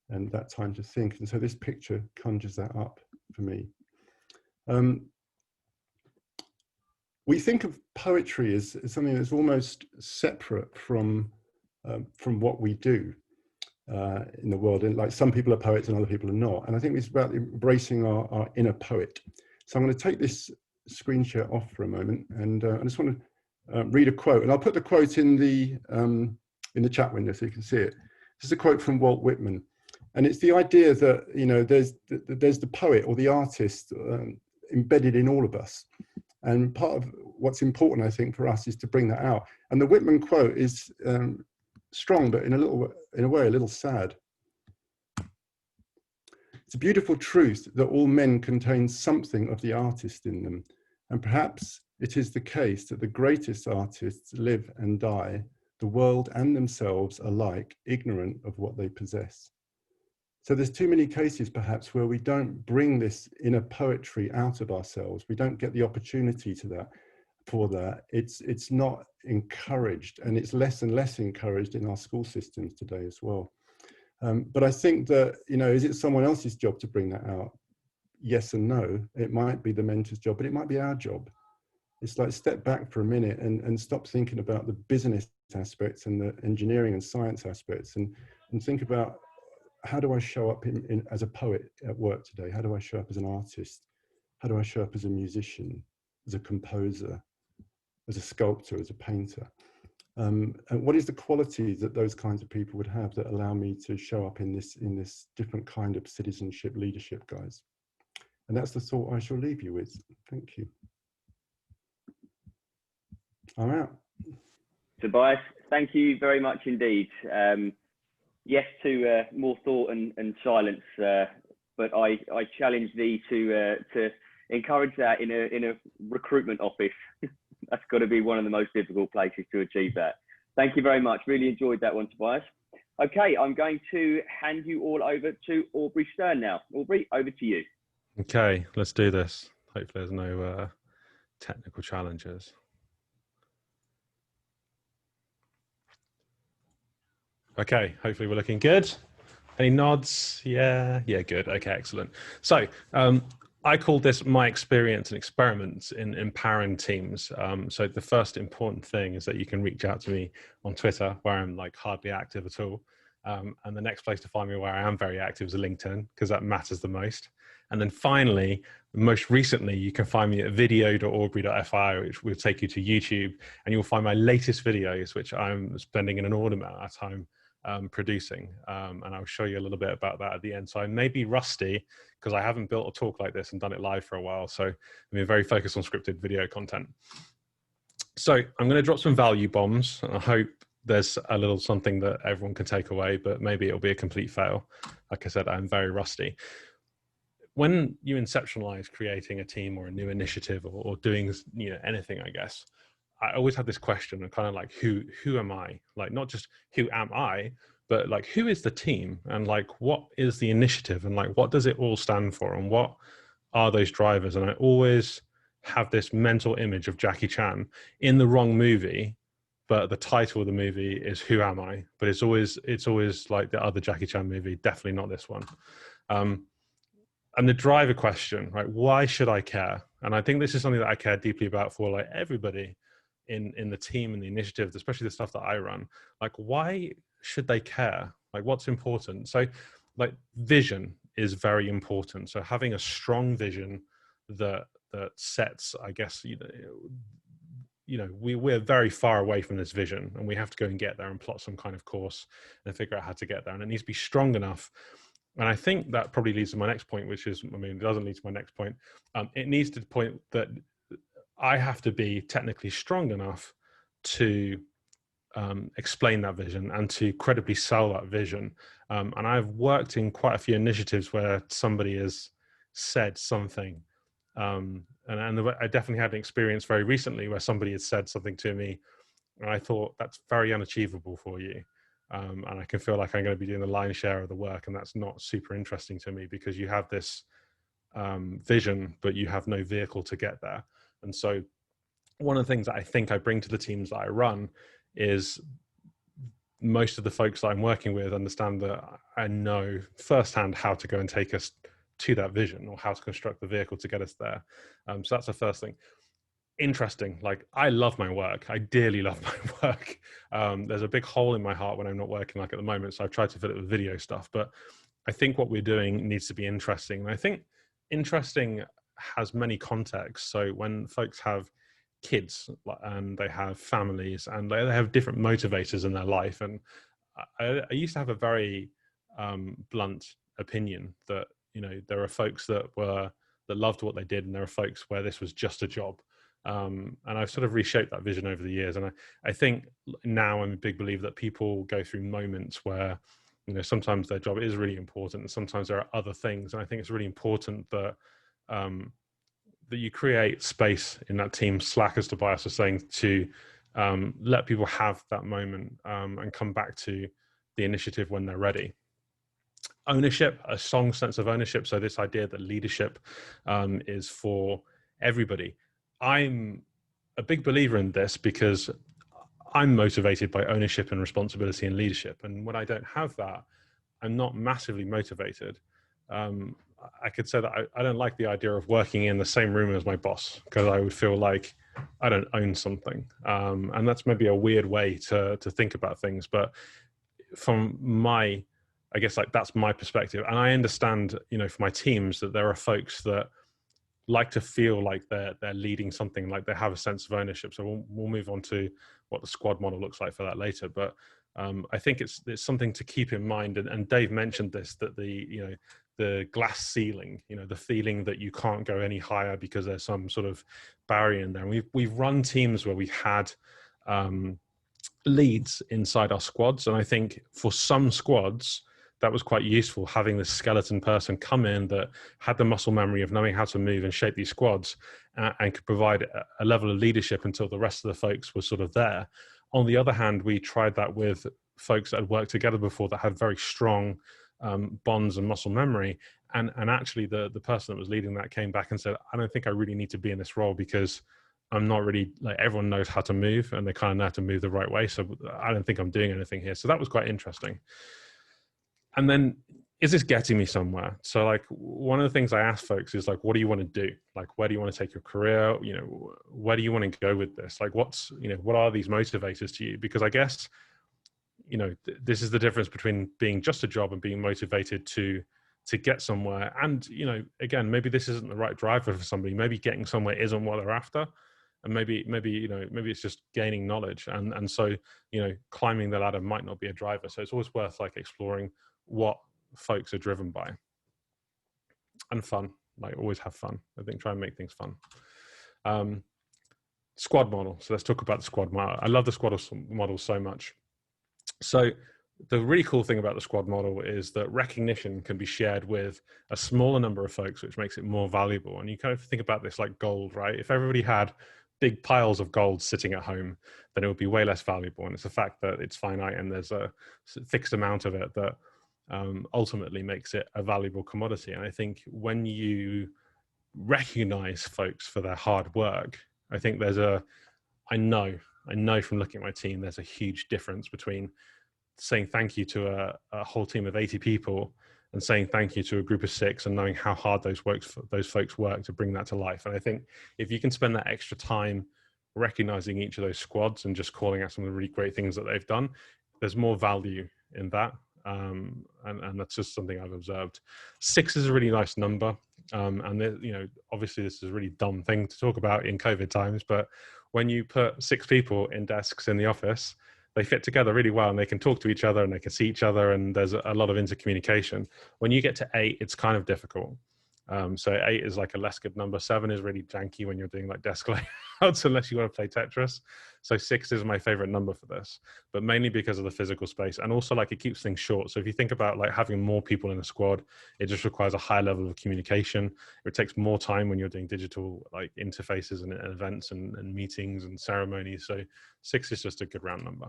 and that time to think. And so this picture conjures that up for me. We think of poetry as something that's almost separate from what we do in the world. And like, some people are poets and other people are not. And I think it's about embracing our inner poet. So I'm going to take this screen share off for a moment, and I just want to read a quote, and I'll put the quote in the chat window so you can see it. This is a quote from Walt Whitman, and it's the idea that, you know, there's the poet or the artist embedded in all of us. And part of what's important, I think, for us is to bring that out. And the Whitman quote is strong, but in a way, a little sad. It's a beautiful truth that all men contain something of the artist in them. And perhaps it is the case that the greatest artists live and die, the world and themselves alike, ignorant of what they possess. So there's too many cases, perhaps, where we don't bring this inner poetry out of ourselves. We don't get the opportunity for that. It's not encouraged, and it's less and less encouraged in our school systems today as well. But I think that, you know, is it someone else's job to bring that out? Yes and no. It might be the mentor's job, but it might be our job. It's like, step back for a minute and stop thinking about the business aspects and the engineering and science aspects, and think about, how do I show up as a poet at work today? How do I show up as an artist? How do I show up as a musician, as a composer, as a sculptor, as a painter? And what is the qualities that those kinds of people would have that allow me to show up in this different kind of citizenship leadership, guys? And that's the thought I shall leave you with. Thank you. I'm out. Tobias, thank you very much indeed. Yes to more thought and silence, but I challenge thee to encourage that in a recruitment office. That's got to be one of the most difficult places to achieve that. Thank you very much. Really enjoyed that one, Tobias. Okay, I'm going to hand you all over to Aubrey Stern now. Aubrey, over to you. Okay, let's do this. Hopefully there's no technical challenges. Okay, hopefully we're looking good. Any nods? Yeah, good. Okay, excellent. So I call this my experience and experiments in empowering teams. So the first important thing is that you can reach out to me on Twitter, where I'm like hardly active at all. And the next place to find me where I am very active is LinkedIn, because that matters the most. And then finally, most recently, you can find me at video.aubrey.fi, which will take you to YouTube, and you'll find my latest videos, which I'm spending an inordinate amount of time producing. And I'll show you a little bit about that at the end. So I may be rusty because I haven't built a talk like this and done it live for a while. So I'm being very focused on scripted video content. So I'm going to drop some value bombs. I hope there's a little something that everyone can take away, but maybe it'll be a complete fail. Like I said, I'm very rusty. When you inceptionalize creating a team or a new initiative or doing, you know, anything, I guess, I always have this question of kind of like, who am I? Like, not just who am I, but like, who is the team? And like, what is the initiative? And like, what does it all stand for? And what are those drivers? And I always have this mental image of Jackie Chan in the wrong movie, but the title of the movie is Who Am I? But it's always like the other Jackie Chan movie, definitely not this one. And the driver question, right? Why should I care? And I think this is something that I care deeply about for like everybody in the team and the initiative, especially the stuff that I run. Like, why should they care? Like, what's important? So like, vision is very important. So having a strong vision that sets, I guess, we're very far away from this vision, and we have to go and get there and plot some kind of course and figure out how to get there. And it needs to be strong enough. And I think that probably leads to my next point, which is, I mean, it doesn't lead to my next point. It needs to the point that I have to be technically strong enough to explain that vision and to credibly sell that vision. And I've worked in quite a few initiatives where somebody has said something. And I definitely had an experience very recently where somebody had said something to me, and I thought, that's very unachievable for you. And I can feel like I'm going to be doing the lion's share of the work, and that's not super interesting to me because you have this vision, but you have no vehicle to get there. And so one of the things that I think I bring to the teams that I run is most of the folks that I'm working with understand that I know firsthand how to go and take us to that vision, or how to construct the vehicle to get us there. So that's the first thing. Interesting. Like, I love my work. I dearly love my work. There's a big hole in my heart when I'm not working, like at the moment. So I've tried to fill it with video stuff, but I think what we're doing needs to be interesting. And I think interesting has many contexts. So when folks have kids and they have families and they have different motivators in their life. And I used to have a very blunt opinion that, you know, there are folks that loved what they did, and there are folks where this was just a job. And I've sort of reshaped that vision over the years. And I think now I'm a big believer that people go through moments where, you know, sometimes their job is really important, and sometimes there are other things. And I think it's really important that that you create space in that team, slack, as Tobias was saying, to let people have that moment and come back to the initiative when they're ready. Ownership, a strong sense of ownership. So this idea that leadership is for everybody. I'm a big believer in this because I'm motivated by ownership and responsibility and leadership. And when I don't have that, I'm not massively motivated. I could say that I don't like the idea of working in the same room as my boss, because I would feel like I don't own something. And that's maybe a weird way to think about things. But from my, I guess, like, that's my perspective. And I understand, you know, for my teams, that there are folks that like to feel like they're leading something, like they have a sense of ownership. So we'll move on to what the squad model looks like for that later. But I think it's something to keep in mind. And Dave mentioned this, that the glass ceiling, you know, the feeling that you can't go any higher because there's some sort of barrier in there. And we've run teams where we've had leads inside our squads. And I think for some squads, that was quite useful, having this skeleton person come in that had the muscle memory of knowing how to move and shape these squads and could provide a level of leadership until the rest of the folks were sort of there. On the other hand, we tried that with folks that had worked together before that had very strong bonds and muscle memory. And actually the person that was leading that came back and said, I don't think I really need to be in this role because I'm not really, like, everyone knows how to move and they kind of know how to move the right way. So I don't think I'm doing anything here. So that was quite interesting. And then, is this getting me somewhere? So, like, one of the things I ask folks is, like, what do you want to do? Like, where do you want to take your career? You know, where do you want to go with this? Like, what are these motivators to you? Because I guess this is the difference between being just a job and being motivated to get somewhere. And, again, maybe this isn't the right driver for somebody. Maybe getting somewhere isn't what they're after. And maybe it's just gaining knowledge. And so, climbing the ladder might not be a driver. So it's always worth like exploring what folks are driven by. And fun, like always have fun. I think try and make things fun. Squad model. So let's talk about the squad model. I love the squad model so much. So the really cool thing about the squad model is that recognition can be shared with a smaller number of folks, which makes it more valuable. And you kind of think about this like gold, right? If everybody had big piles of gold sitting at home, then it would be way less valuable. And it's the fact that it's finite and there's a fixed amount of it that ultimately makes it a valuable commodity. And I think when you recognize folks for their hard work, I think I know from looking at my team, there's a huge difference between saying thank you to a whole team of 80 people and saying thank you to a group of 6 and knowing how hard those folks work to bring that to life. And I think if you can spend that extra time recognizing each of those squads and just calling out some of the really great things that they've done, there's more value in that. And that's just something I've observed. 6 is a really nice number. And obviously this is a really dumb thing to talk about in COVID times, but when you put 6 people in desks in the office, they fit together really well and they can talk to each other and they can see each other and there's a lot of intercommunication. When you get to 8, it's kind of difficult. So 8 is like a less good number. 7 is really janky when you're doing like desk layouts unless you want to play Tetris. So 6 is my favorite number for this, but mainly because of the physical space and also like it keeps things short. So if you think about like having more people in a squad, it just requires a high level of communication. It takes more time when you're doing digital like interfaces and events and meetings and ceremonies. So 6 is just a good round number.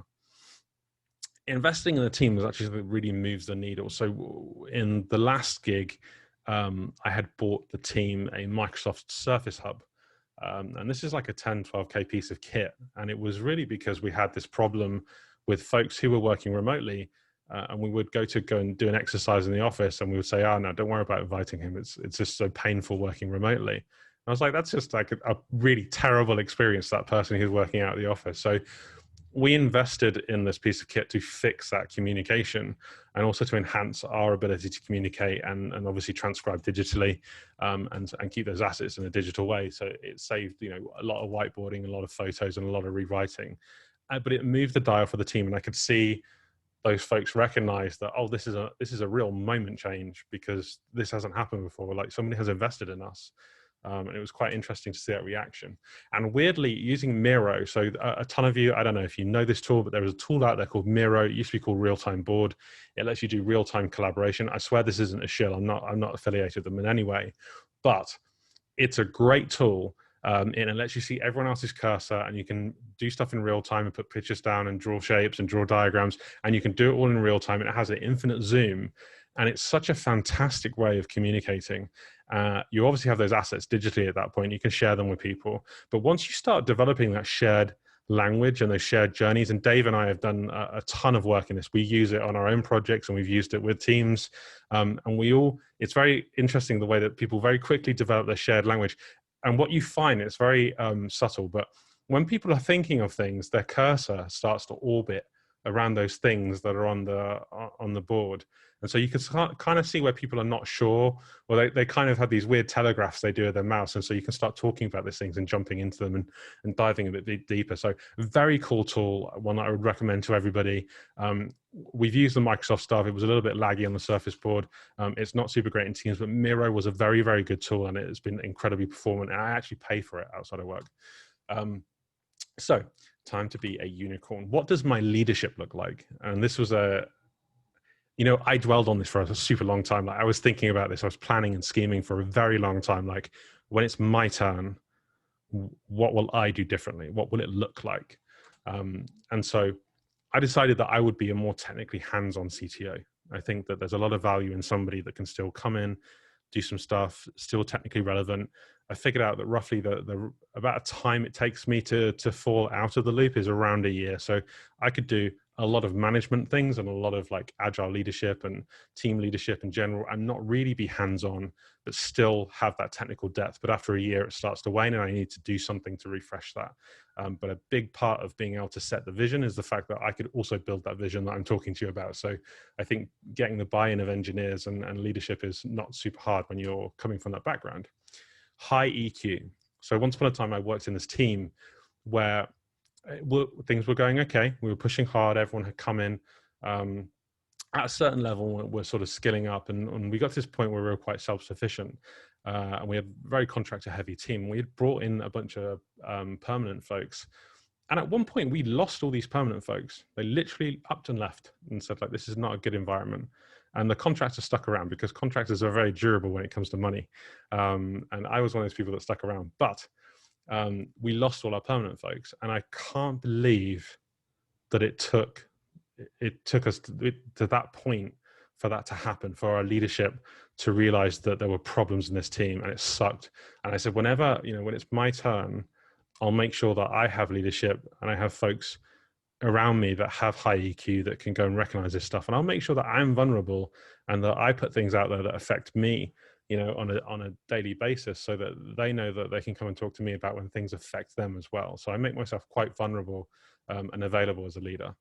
Investing in a team is actually something that really moves the needle. So in the last gig, I had bought the team a Microsoft Surface Hub. And this is like a 10, 12K piece of kit. And it was really because we had this problem with folks who were working remotely. And we would go and do an exercise in the office and we would say, oh, no, don't worry about inviting him. It's just so painful working remotely. And I was like, that's just like a really terrible experience, that person who's working out of the office. So we invested in this piece of kit to fix that communication and also to enhance our ability to communicate and obviously transcribe digitally and keep those assets in a digital way. So it saved a lot of whiteboarding, a lot of photos and a lot of rewriting. But it moved the dial for the team and I could see those folks recognize that, oh, this is a real moment change because this hasn't happened before. Like somebody has invested in us. And it was quite interesting to see that reaction. And weirdly, using Miro, so a ton of you, I don't know if you know this tool, but there is a tool out there called Miro. It used to be called Real-Time Board. It lets you do real-time collaboration. I swear this isn't a shill. I'm not affiliated with them in any way, but it's a great tool. And it lets you see everyone else's cursor and you can do stuff in real time and put pictures down and draw shapes and draw diagrams. And you can do it all in real time. And it has an infinite zoom. And it's such a fantastic way of communicating. You obviously have those assets digitally at that point. You can share them with people. But once you start developing that shared language and those shared journeys, and Dave and I have done a ton of work in this. We use it on our own projects and we've used it with teams. And it's very interesting the way that people very quickly develop their shared language. And what you find, it's very subtle, but when people are thinking of things, their cursor starts to orbit around those things that are on the board. And so you can kind of see where people are not sure, or they kind of have these weird telegraphs they do with their mouse. And so you can start talking about these things and jumping into them and diving a bit deeper. So very cool tool, one that I would recommend to everybody. We've used the Microsoft stuff. It was a little bit laggy on the Surface board. It's not super great in Teams, but Miro was a very, very good tool and it has been incredibly performant. And I actually pay for it outside of work. So time to be a unicorn. What does my leadership look like? And this was I dwelled on this for a super long time. Like I was thinking about this. I was planning and scheming for a very long time. Like when it's my turn, what will I do differently? What will it look like? And so I decided that I would be a more technically hands-on CTO. I think that there's a lot of value in somebody that can still come in, do some stuff, still technically relevant. I figured out that roughly the about a time it takes me to fall out of the loop is around a year. So I could do a lot of management things and a lot of like agile leadership and team leadership in general, and not really be hands-on, but still have that technical depth. But after a year, it starts to wane, and I need to do something to refresh that. But a big part of being able to set the vision is the fact that I could also build that vision that I'm talking to you about. So I think getting the buy-in of engineers and leadership is not super hard when you're coming from that background. High EQ. So once upon a time, I worked in this team where things were going okay. We were pushing hard. Everyone had come in at a certain level. We're sort of skilling up, and we got to this point where we were quite self-sufficient, and we had a very contractor-heavy team. We had brought in a bunch of permanent folks, and at one point we lost all these permanent folks. They literally upped and left and said, like, this is not a good environment. And the contractors stuck around because contractors are very durable when it comes to money. And I was one of those people that stuck around, but we lost all our permanent folks, and I can't believe that it took us to that point for that to happen, for our leadership to realize that there were problems in this team, and it sucked. And I said, whenever, when it's my turn, I'll make sure that I have leadership and I have folks around me that have high EQ that can go and recognize this stuff, and I'll make sure that I'm vulnerable and that I put things out there that affect me, on a daily basis, so that they know that they can come and talk to me about when things affect them as well. So I make myself quite vulnerable and available as a leader.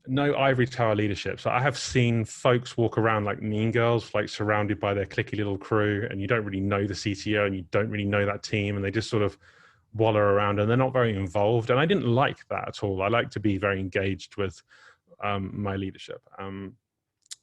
No ivory tower leadership. So I have seen folks walk around like mean girls, like surrounded by their cliquey little crew, and you don't really know the CTO and you don't really know that team, and they just sort of waller around and they're not very involved. And I didn't like that at all. I like to be very engaged with my leadership.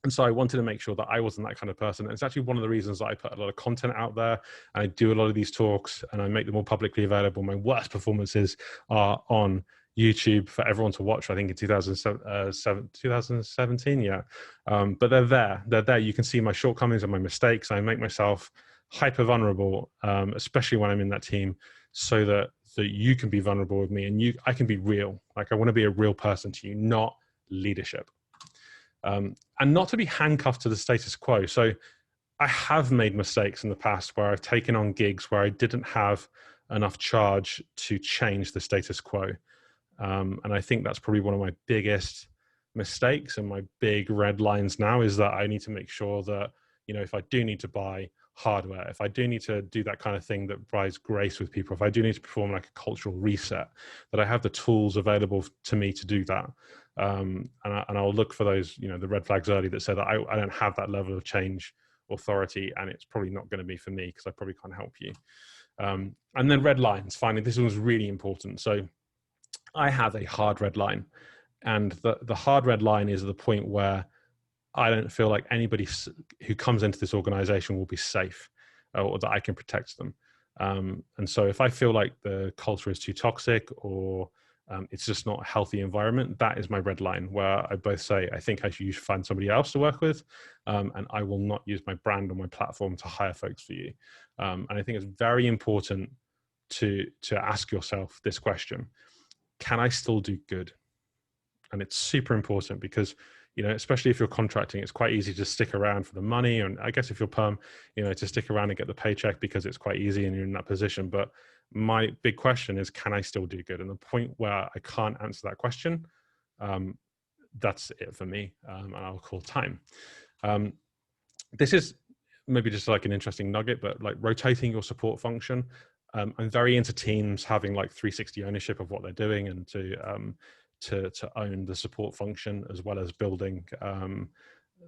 And so I wanted to make sure that I wasn't that kind of person. And it's actually one of the reasons that I put a lot of content out there, and I do a lot of these talks, and I make them all publicly available. My worst performances are on YouTube for everyone to watch, I think in 2017, yeah. But they're there. You can see my shortcomings and my mistakes. I make myself hyper vulnerable, especially when I'm in that team, so that you can be vulnerable with me, and I can be real. Like, I want to be a real person to you, not leadership. And not to be handcuffed to the status quo. So I have made mistakes in the past where I've taken on gigs where I didn't have enough charge to change the status quo. And I think that's probably one of my biggest mistakes, and my big red lines now is that I need to make sure that, if I do need to buy hardware, if I do need to do that kind of thing that buys grace with people, if I do need to perform like a cultural reset, that I have the tools available to me to do that. And I'll look for those, the red flags early that say that I don't have that level of change authority, and it's probably not going to be for me because I probably can't help you. And then red lines, finally, this was really important. So I have a hard red line, and the hard red line is the point where I don't feel like anybody who comes into this organization will be safe, or that I can protect them. And so if I feel like the culture is too toxic, or it's just not a healthy environment, that is my red line, where I both say, I think I should find somebody else to work with, and I will not use my brand or my platform to hire folks for you. And I think it's very important to ask yourself this question: can I still do good? And it's super important because, especially if you're contracting, it's quite easy to stick around for the money. And I guess if you're perm, to stick around and get the paycheck because it's quite easy and you're in that position. But my big question is, can I still do good? And the point where I can't answer that question, that's it for me. And I'll call time. This is maybe just like an interesting nugget, but like rotating your support function. I'm very into teams having like 360 ownership of what they're doing, and to own the support function as well as building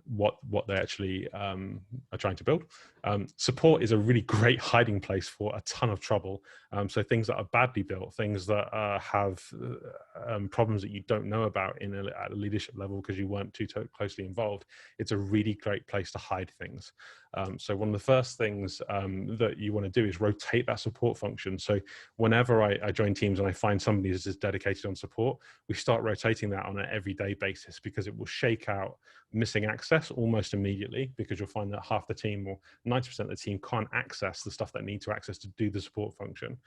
what they actually are trying to build. Support is a really great hiding place for a ton of trouble. So things that are badly built, things that have problems that you don't know about at a leadership level because you weren't too closely involved, it's a really great place to hide things. So one of the first things that you want to do is rotate that support function. So whenever I join teams and I find somebody who's just dedicated on support, we start rotating that on an everyday basis, because it will shake out missing access almost immediately, because you'll find that half the team or 90% of the team can't access the stuff they need to access to do the support function.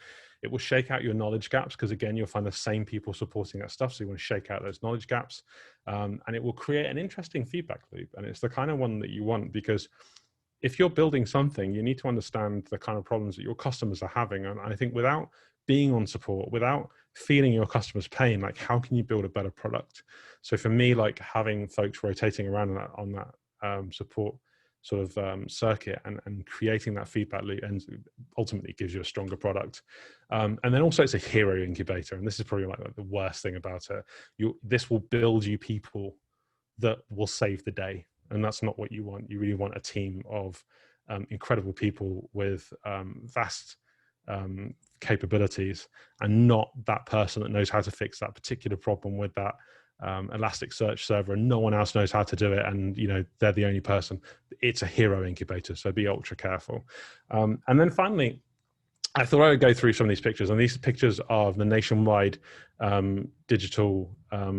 It will shake out your knowledge gaps, because again, you'll find the same people supporting that stuff. So you want to shake out those knowledge gaps, and it will create an interesting feedback loop. And it's the kind of one that you want, because if you're building something, you need to understand the kind of problems that your customers are having. And I think without being on support, without feeling your customers' pain, like how can you build a better product? So for me, like having folks rotating around on that support sort of circuit and creating that feedback loop and ultimately gives you a stronger product. And then also it's a hero incubator. And this is probably like the worst thing about it. This will build you people that will save the day. And that's not what you want. You really want a team of incredible people with vast capabilities, and not that person that knows how to fix that particular problem with that Elasticsearch server and no one else knows how to do it, and they're the only person. It's a hero incubator, so be ultra careful. And then finally, I thought I would go through some of these pictures, and these pictures are of the nationwide digital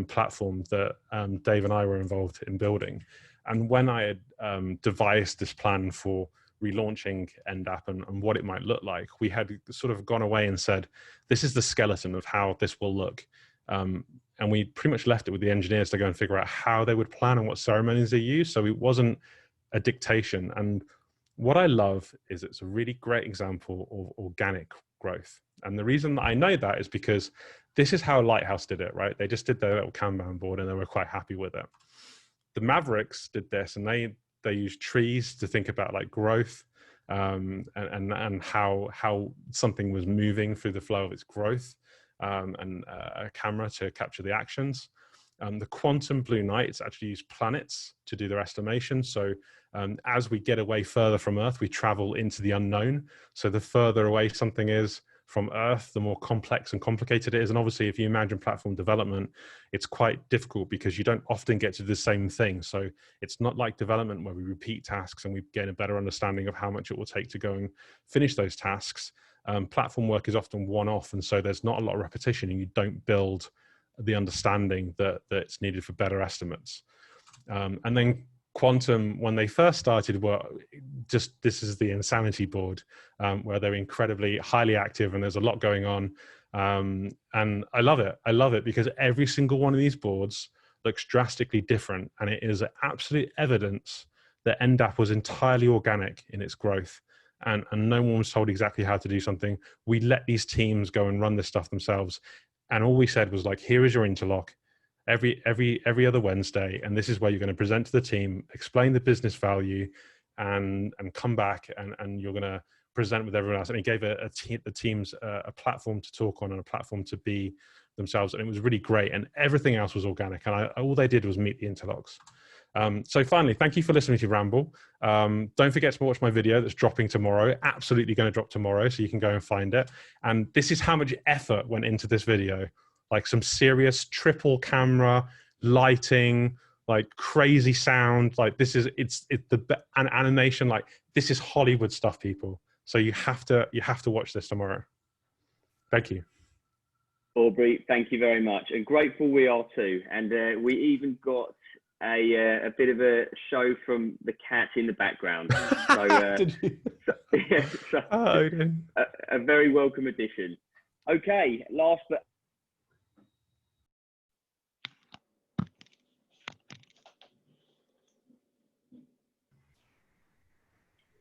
platform that Dave and I were involved in building. And when I had devised this plan for relaunching NDAP and what it might look like, we had sort of gone away and said, this is the skeleton of how this will look. And we pretty much left it with the engineers to go and figure out how they would plan and what ceremonies they use. So it wasn't a dictation. And what I love is it's a really great example of organic growth. And the reason that I know that is because this is how Lighthouse did it, right? They just did their little Kanban board and they were quite happy with it. The Mavericks did this, and they used trees to think about like growth and how something was moving through the flow of its growth, and a camera to capture the actions. The Quantum Blue Knights actually use planets to do their estimation. So as we get away further from Earth, we travel into the unknown. So the further away something is from Earth, the more complex and complicated it is. And obviously, if you imagine platform development, it's quite difficult because you don't often get to the same thing. So it's not like development where we repeat tasks and we gain a better understanding of how much it will take to go and finish those tasks. Platform work is often one-off, and so there's not a lot of repetition, and you don't build the understanding that's needed for better estimates. And then Quantum, when they first started, were just, this is the insanity board, where they're incredibly highly active and there's a lot going on. And I love it. I love it because every single one of these boards looks drastically different, and it is absolute evidence that NDAP was entirely organic in its growth. And no one was told exactly how to do something. We let these teams go and run this stuff themselves. And all we said was like, here is your interlock every other Wednesday. And this is where you're going to present to the team, explain the business value, and come back and you're going to present with everyone else. And he gave the teams a platform to talk on and a platform to be themselves. And it was really great. And everything else was organic. And all they did was meet the interlocks. So finally, thank you for listening to Ramble. Don't forget to watch my video that's dropping tomorrow. Absolutely going to drop tomorrow, so you can go and find it. And this is how much effort went into this video. Like some serious triple camera, lighting, like crazy sound. Like this is, it's an animation. Like this is Hollywood stuff, people. So you have to watch this tomorrow. Thank you. Aubrey, thank you very much. And grateful we are too. And we even got a bit of a show from the cat in the background. So, a very welcome addition. Okay, last but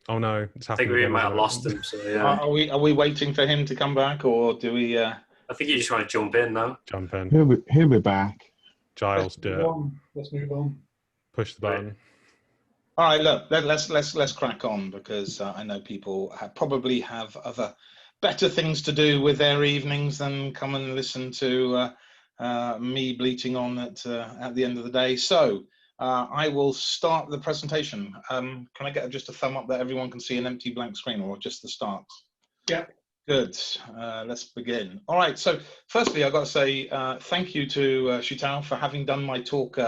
oh no, it's happening. I think we might have lost him. So yeah. Are we waiting for him to come back, or do we? I think you just want to jump in now. Jump in. He'll be back. Giles, do it. Let's move on. Push the button. All right, look, let's crack on, because I know people probably have other better things to do with their evenings than come and listen to me bleating on at the end of the day. So I will start the presentation. Can I get just a thumb up that everyone can see an empty blank screen, or just the start? Yeah. Good. Let's begin. All right. So firstly, I've got to say thank you to Shitao for having done my talk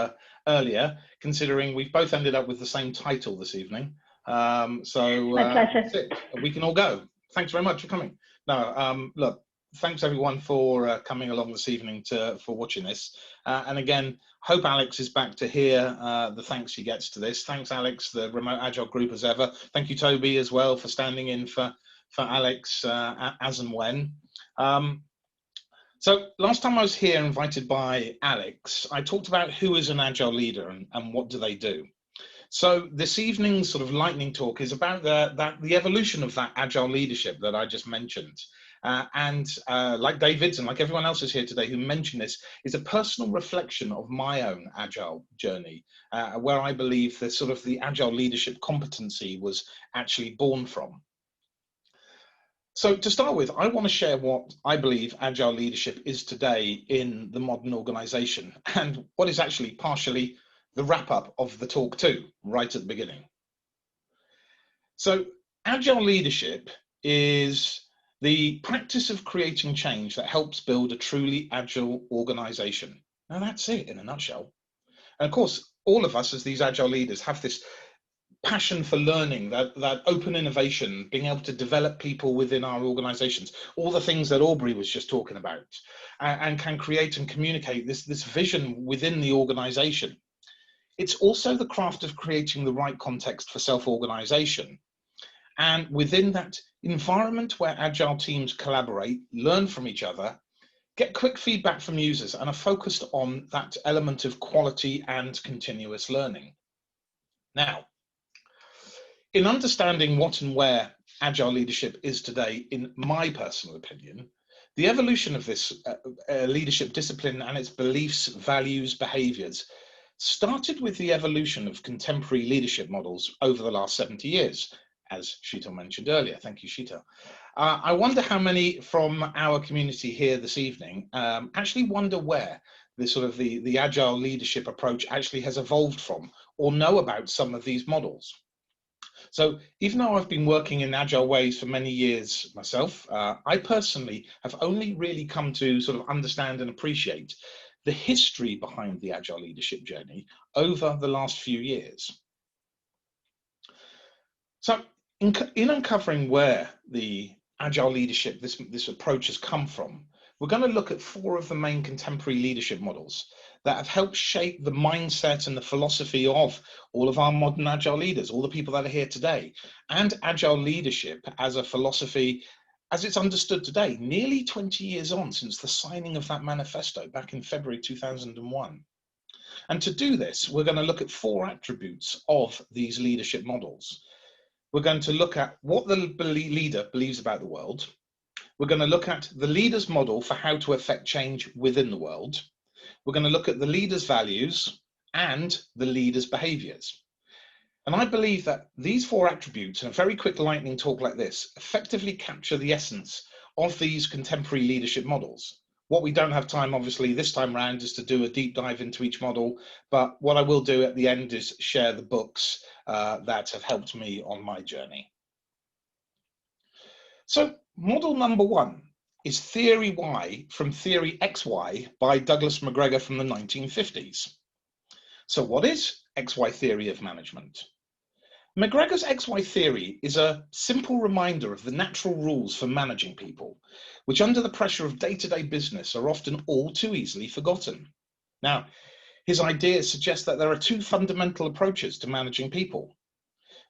earlier, considering we've both ended up with the same title this evening. My pleasure. We can all go. Thanks very much for coming. No, look, thanks everyone for coming along this evening for watching this. And again, hope Alex is back to hear the thanks he gets to this. Thanks, Alex, the Remote Agile group as ever. Thank you, Toby, as well, for standing in for Alex as and when. So last time I was here invited by Alex, I talked about who is an Agile leader and what do they do. So this evening's sort of lightning talk is about the evolution of that agile leadership that I just mentioned. Like David's and like everyone else is here today who mentioned this, is a personal reflection of my own agile journey, where I believe the sort of the agile leadership competency was actually born from. So to start with, I want to share what I believe agile leadership is today in the modern organization, and what is actually partially the wrap up of the talk too, right at the beginning. So agile leadership is the practice of creating change that helps build a truly agile organization. Now that's it in a nutshell. And of course, all of us as these agile leaders have this passion for learning, that open innovation, being able to develop people within our organizations, all the things that Aubrey was just talking about, and can create and communicate this vision within the organization. It's also the craft of creating the right context for self-organization. And within that environment where agile teams collaborate, learn from each other, get quick feedback from users, and are focused on that element of quality and continuous learning. Now, in understanding what and where agile leadership is today, in my personal opinion, the evolution of this leadership discipline and its beliefs, values, behaviors started with the evolution of contemporary leadership models over the last 70 years, as Sheetal mentioned earlier. Thank you, Sheetal. I wonder how many from our community here this evening actually wonder where this sort of the agile leadership approach actually has evolved from, or know about some of these models. So even though I've been working in agile ways for many years myself, I personally have only really come to sort of understand and appreciate the history behind the agile leadership journey over the last few years. So in uncovering where the agile leadership, this approach has come from, we're going to look at 4 of the main contemporary leadership models that have helped shape the mindset and the philosophy of all of our modern agile leaders, all the people that are here today, and agile leadership as a philosophy as it's understood today, nearly 20 years on since the signing of that manifesto back in February 2001. And to do this, we're going to look at 4 attributes of these leadership models. We're going to look at what the leader believes about the world. We're going to look at the leader's model for how to affect change within the world. We're going to look at the leader's values and the leader's behaviors. And I believe that these 4 attributes, in a very quick lightning talk like this, effectively capture the essence of these contemporary leadership models. What we don't have time, obviously, this time around is to do a deep dive into each model. But what I will do at the end is share the books that have helped me on my journey. So model number 1 is Theory Y from Theory XY by Douglas McGregor from the 1950s. So what is XY theory of management? McGregor's XY theory is a simple reminder of the natural rules for managing people, which under the pressure of day-to-day business are often all too easily forgotten. Now, his ideas suggest that there are 2 fundamental approaches to managing people.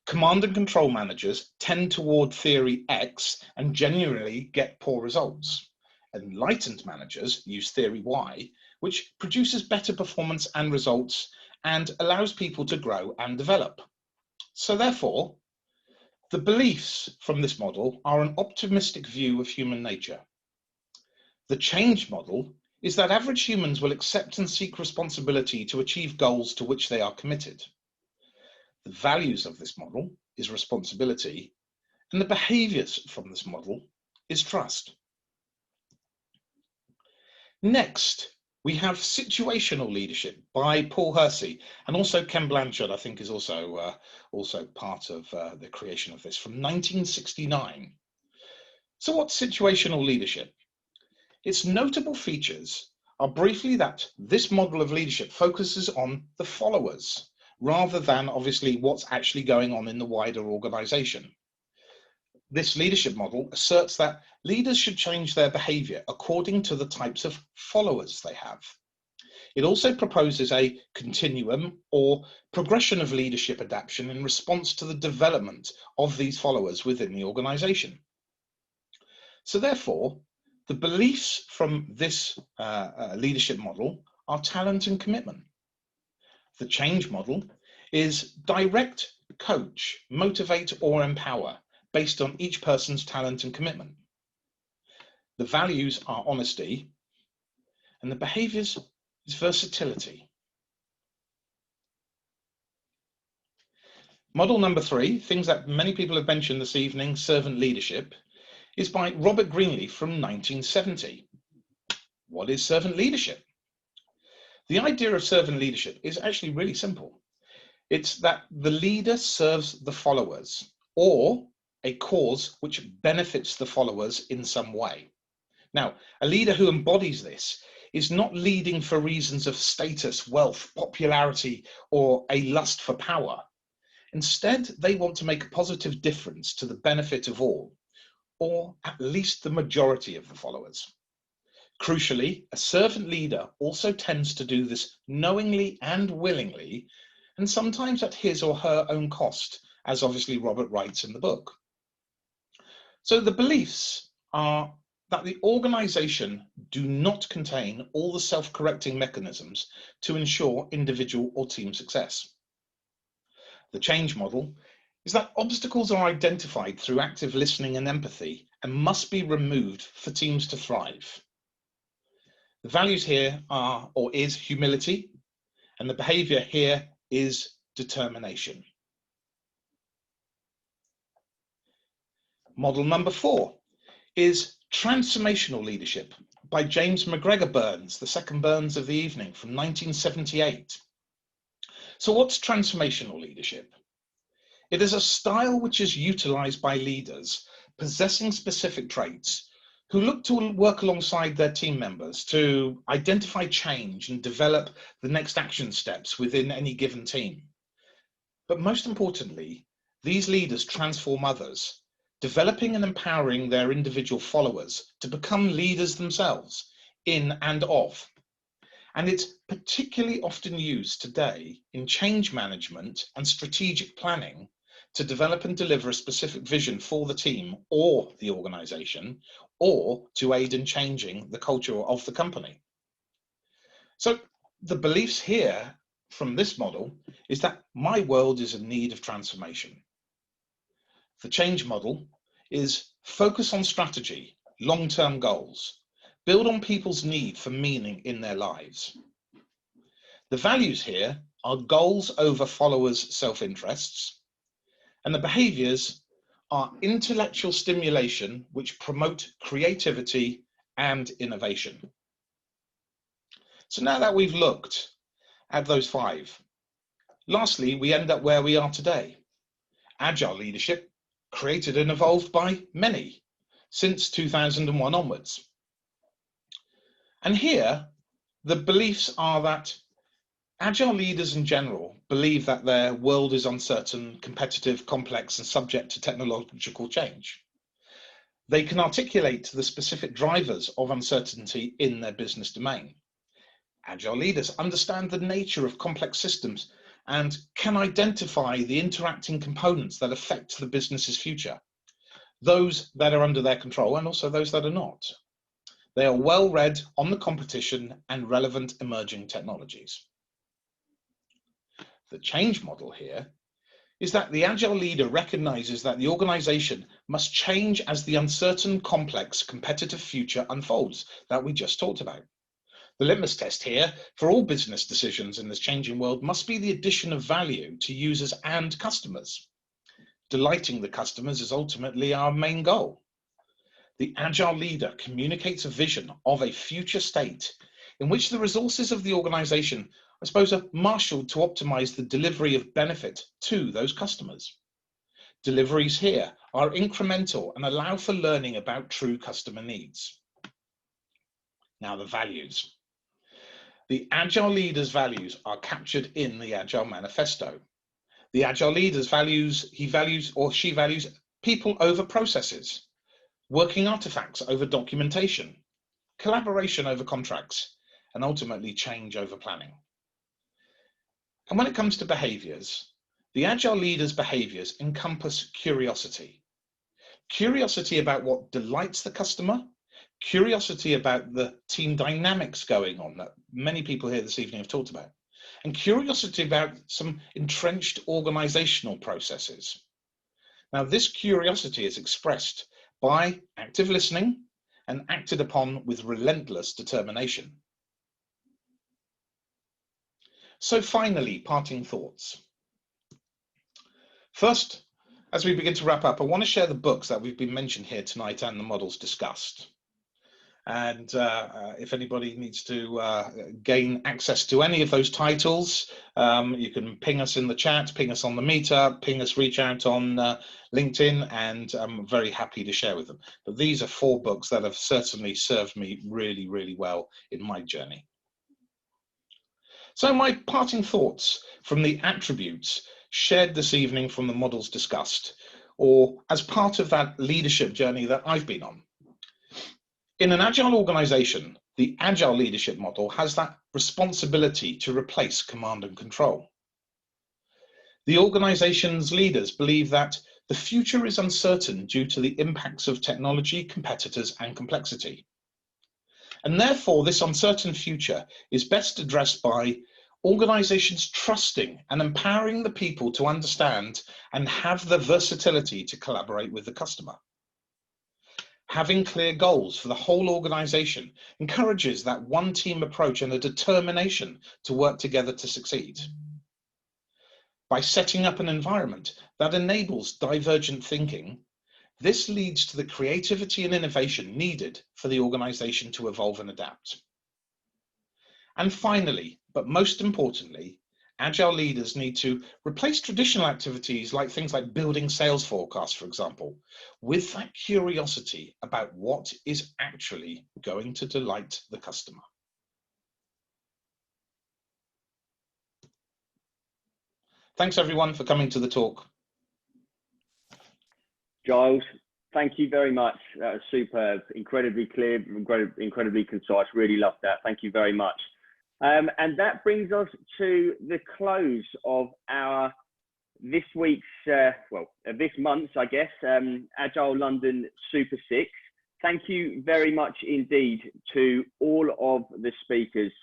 Command and control managers tend toward theory X and generally get poor results. Enlightened managers use theory Y, which produces better performance and results and allows people to grow and develop. So therefore, the beliefs from this model are an optimistic view of human nature. The change model is that average humans will accept and seek responsibility to achieve goals to which they are committed. The values of this model is responsibility, and the behaviors from this model is trust. Next, we have Situational Leadership by Paul Hersey, and also Ken Blanchard, I think, is also part of the creation of this from 1969. So what's situational leadership? Its notable features are briefly that this model of leadership focuses on the followers, rather than obviously what's actually going on in the wider organization. This leadership model asserts that leaders should change their behavior according to the types of followers they have. It also proposes a continuum or progression of leadership adaptation in response to the development of these followers within the organization. So therefore, the beliefs from this leadership model are talent and commitment. The change model is direct, coach, motivate, or empower based on each person's talent and commitment. The values are honesty, and the behaviors is versatility. Model number 3, things that many people have mentioned this evening, servant leadership, is by Robert Greenleaf from 1970. What is servant leadership? The idea of servant leadership is actually really simple. It's that the leader serves the followers, or a cause which benefits the followers in some way. Now, a leader who embodies this is not leading for reasons of status, wealth, popularity, or a lust for power. Instead, they want to make a positive difference to the benefit of all, or at least the majority of the followers. Crucially, a servant leader also tends to do this knowingly and willingly, and sometimes at his or her own cost, as obviously Robert writes in the book. So the beliefs are that the organization do not contain all the self-correcting mechanisms to ensure individual or team success. The change model is that obstacles are identified through active listening and empathy and must be removed for teams to thrive. The values here are, or is, humility, and the behavior here is determination. Model number 4 is transformational leadership by James McGregor Burns, the second Burns of the evening from 1978. So what's transformational leadership? It is a style which is utilized by leaders possessing specific traits who look to work alongside their team members to identify change and develop the next action steps within any given team. But most importantly, these leaders transform others, developing and empowering their individual followers to become leaders themselves in and of. And it's particularly often used today in change management and strategic planning to develop and deliver a specific vision for the team or the organization, or to aid in changing the culture of the company. So the beliefs here from this model is that my world is in need of transformation. The change model is focus on strategy, long-term goals, build on people's need for meaning in their lives. The values here are goals over followers' self-interests, and the behaviors are intellectual stimulation which promote creativity and innovation. So now that we've looked at those 5, lastly, we end up where we are today. Agile leadership, created and evolved by many since 2001 onwards. And here, the beliefs are that Agile leaders in general believe that their world is uncertain, competitive, complex, and subject to technological change. They can articulate the specific drivers of uncertainty in their business domain. Agile leaders understand the nature of complex systems and can identify the interacting components that affect the business's future, those that are under their control and also those that are not. They are well read on the competition and relevant emerging technologies. The change model here is that the Agile leader recognizes that the organization must change as the uncertain, complex, competitive future unfolds that we just talked about. The litmus test here for all business decisions in this changing world must be the addition of value to users and customers. Delighting the customers is ultimately our main goal. The Agile leader communicates a vision of a future state in which the resources of the organization, I suppose, are marshaled to optimize the delivery of benefit to those customers. Deliveries here are incremental and allow for learning about true customer needs. Now the values. The Agile leader's values are captured in the Agile Manifesto. The Agile leader's values, he values or she values people over processes, working artifacts over documentation, collaboration over contracts, and ultimately change over planning. And when it comes to behaviors, the Agile leader's behaviors encompass curiosity. Curiosity about what delights the customer, curiosity about the team dynamics going on that many people here this evening have talked about, and curiosity about some entrenched organizational processes. Now, this curiosity is expressed by active listening and acted upon with relentless determination. So finally, parting thoughts. First, as we begin to wrap up, I want to share the books that we've been mentioned here tonight and the models discussed. And if anybody needs to gain access to any of those titles, you can ping us in the chat, ping us on the meetup, ping us, reach out on LinkedIn, and I'm very happy to share with them. But these are 4 books that have certainly served me really, really well in my journey. So my parting thoughts from the attributes shared this evening from the models discussed, or as part of that leadership journey that I've been on. In an agile organization, the agile leadership model has that responsibility to replace command and control. The organization's leaders believe that the future is uncertain due to the impacts of technology, competitors, and complexity. And therefore, this uncertain future is best addressed by organizations trusting and empowering the people to understand and have the versatility to collaborate with the customer. Having clear goals for the whole organization encourages that one team approach and a determination to work together to succeed. By setting up an environment that enables divergent thinking, this leads to the creativity and innovation needed for the organization to evolve and adapt. And finally, but most importantly, agile leaders need to replace traditional activities like things like building sales forecasts, for example, with that curiosity about what is actually going to delight the customer. Thanks everyone for coming to the talk. Giles, thank you very much. That was superb, incredibly clear, incredibly concise. Really loved that. Thank you very much. And that brings us to the close of our this week's, this month's, I guess, Agile London Super 6. Thank you very much indeed to all of the speakers.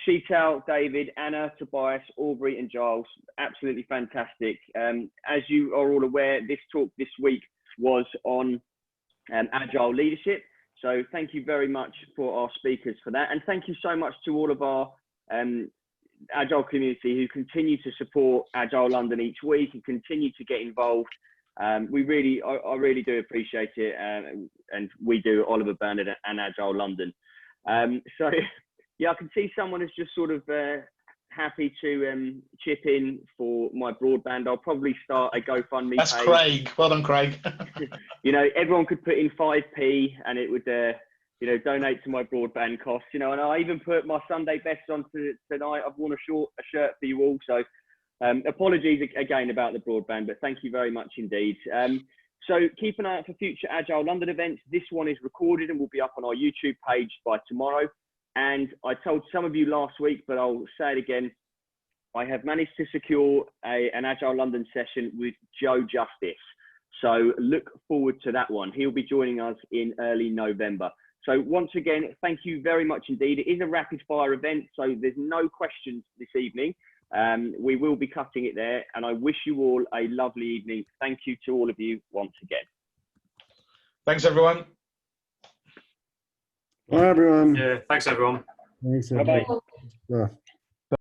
Sheetal, David, Anna, Tobias, Aubrey and Giles, absolutely fantastic. As you are all aware, this talk this week was on Agile Leadership. So thank you very much for our speakers for that. And thank you so much to all of our Agile community who continue to support Agile London each week and continue to get involved. I really do appreciate it. And we do, Oliver Burnett and Agile London. So yeah, I can see someone is just sort of happy to chip in for my broadband. I'll probably start a GoFundMe That's page. Craig. Well done, Craig. You know, everyone could put in 5p and it would, you know, donate to my broadband costs. You know, and I even put my Sunday best on tonight. I've worn a shirt for you all. So apologies again about the broadband, but thank you very much indeed. So keep an eye out for future Agile London events. This one is recorded and will be up on our YouTube page by tomorrow. And I told some of you last week, but I'll say it again. I have managed to secure an Agile London session with Joe Justice. So look forward to that one. He'll be joining us in early November. So once again, thank you very much indeed. It is a rapid fire event, so there's no questions this evening. We will be cutting it there, and I wish you all a lovely evening. Thank you to all of you once again. Thanks, everyone. Bye, everyone. Yeah, thanks, everyone. Thanks, Bye-bye. everyone.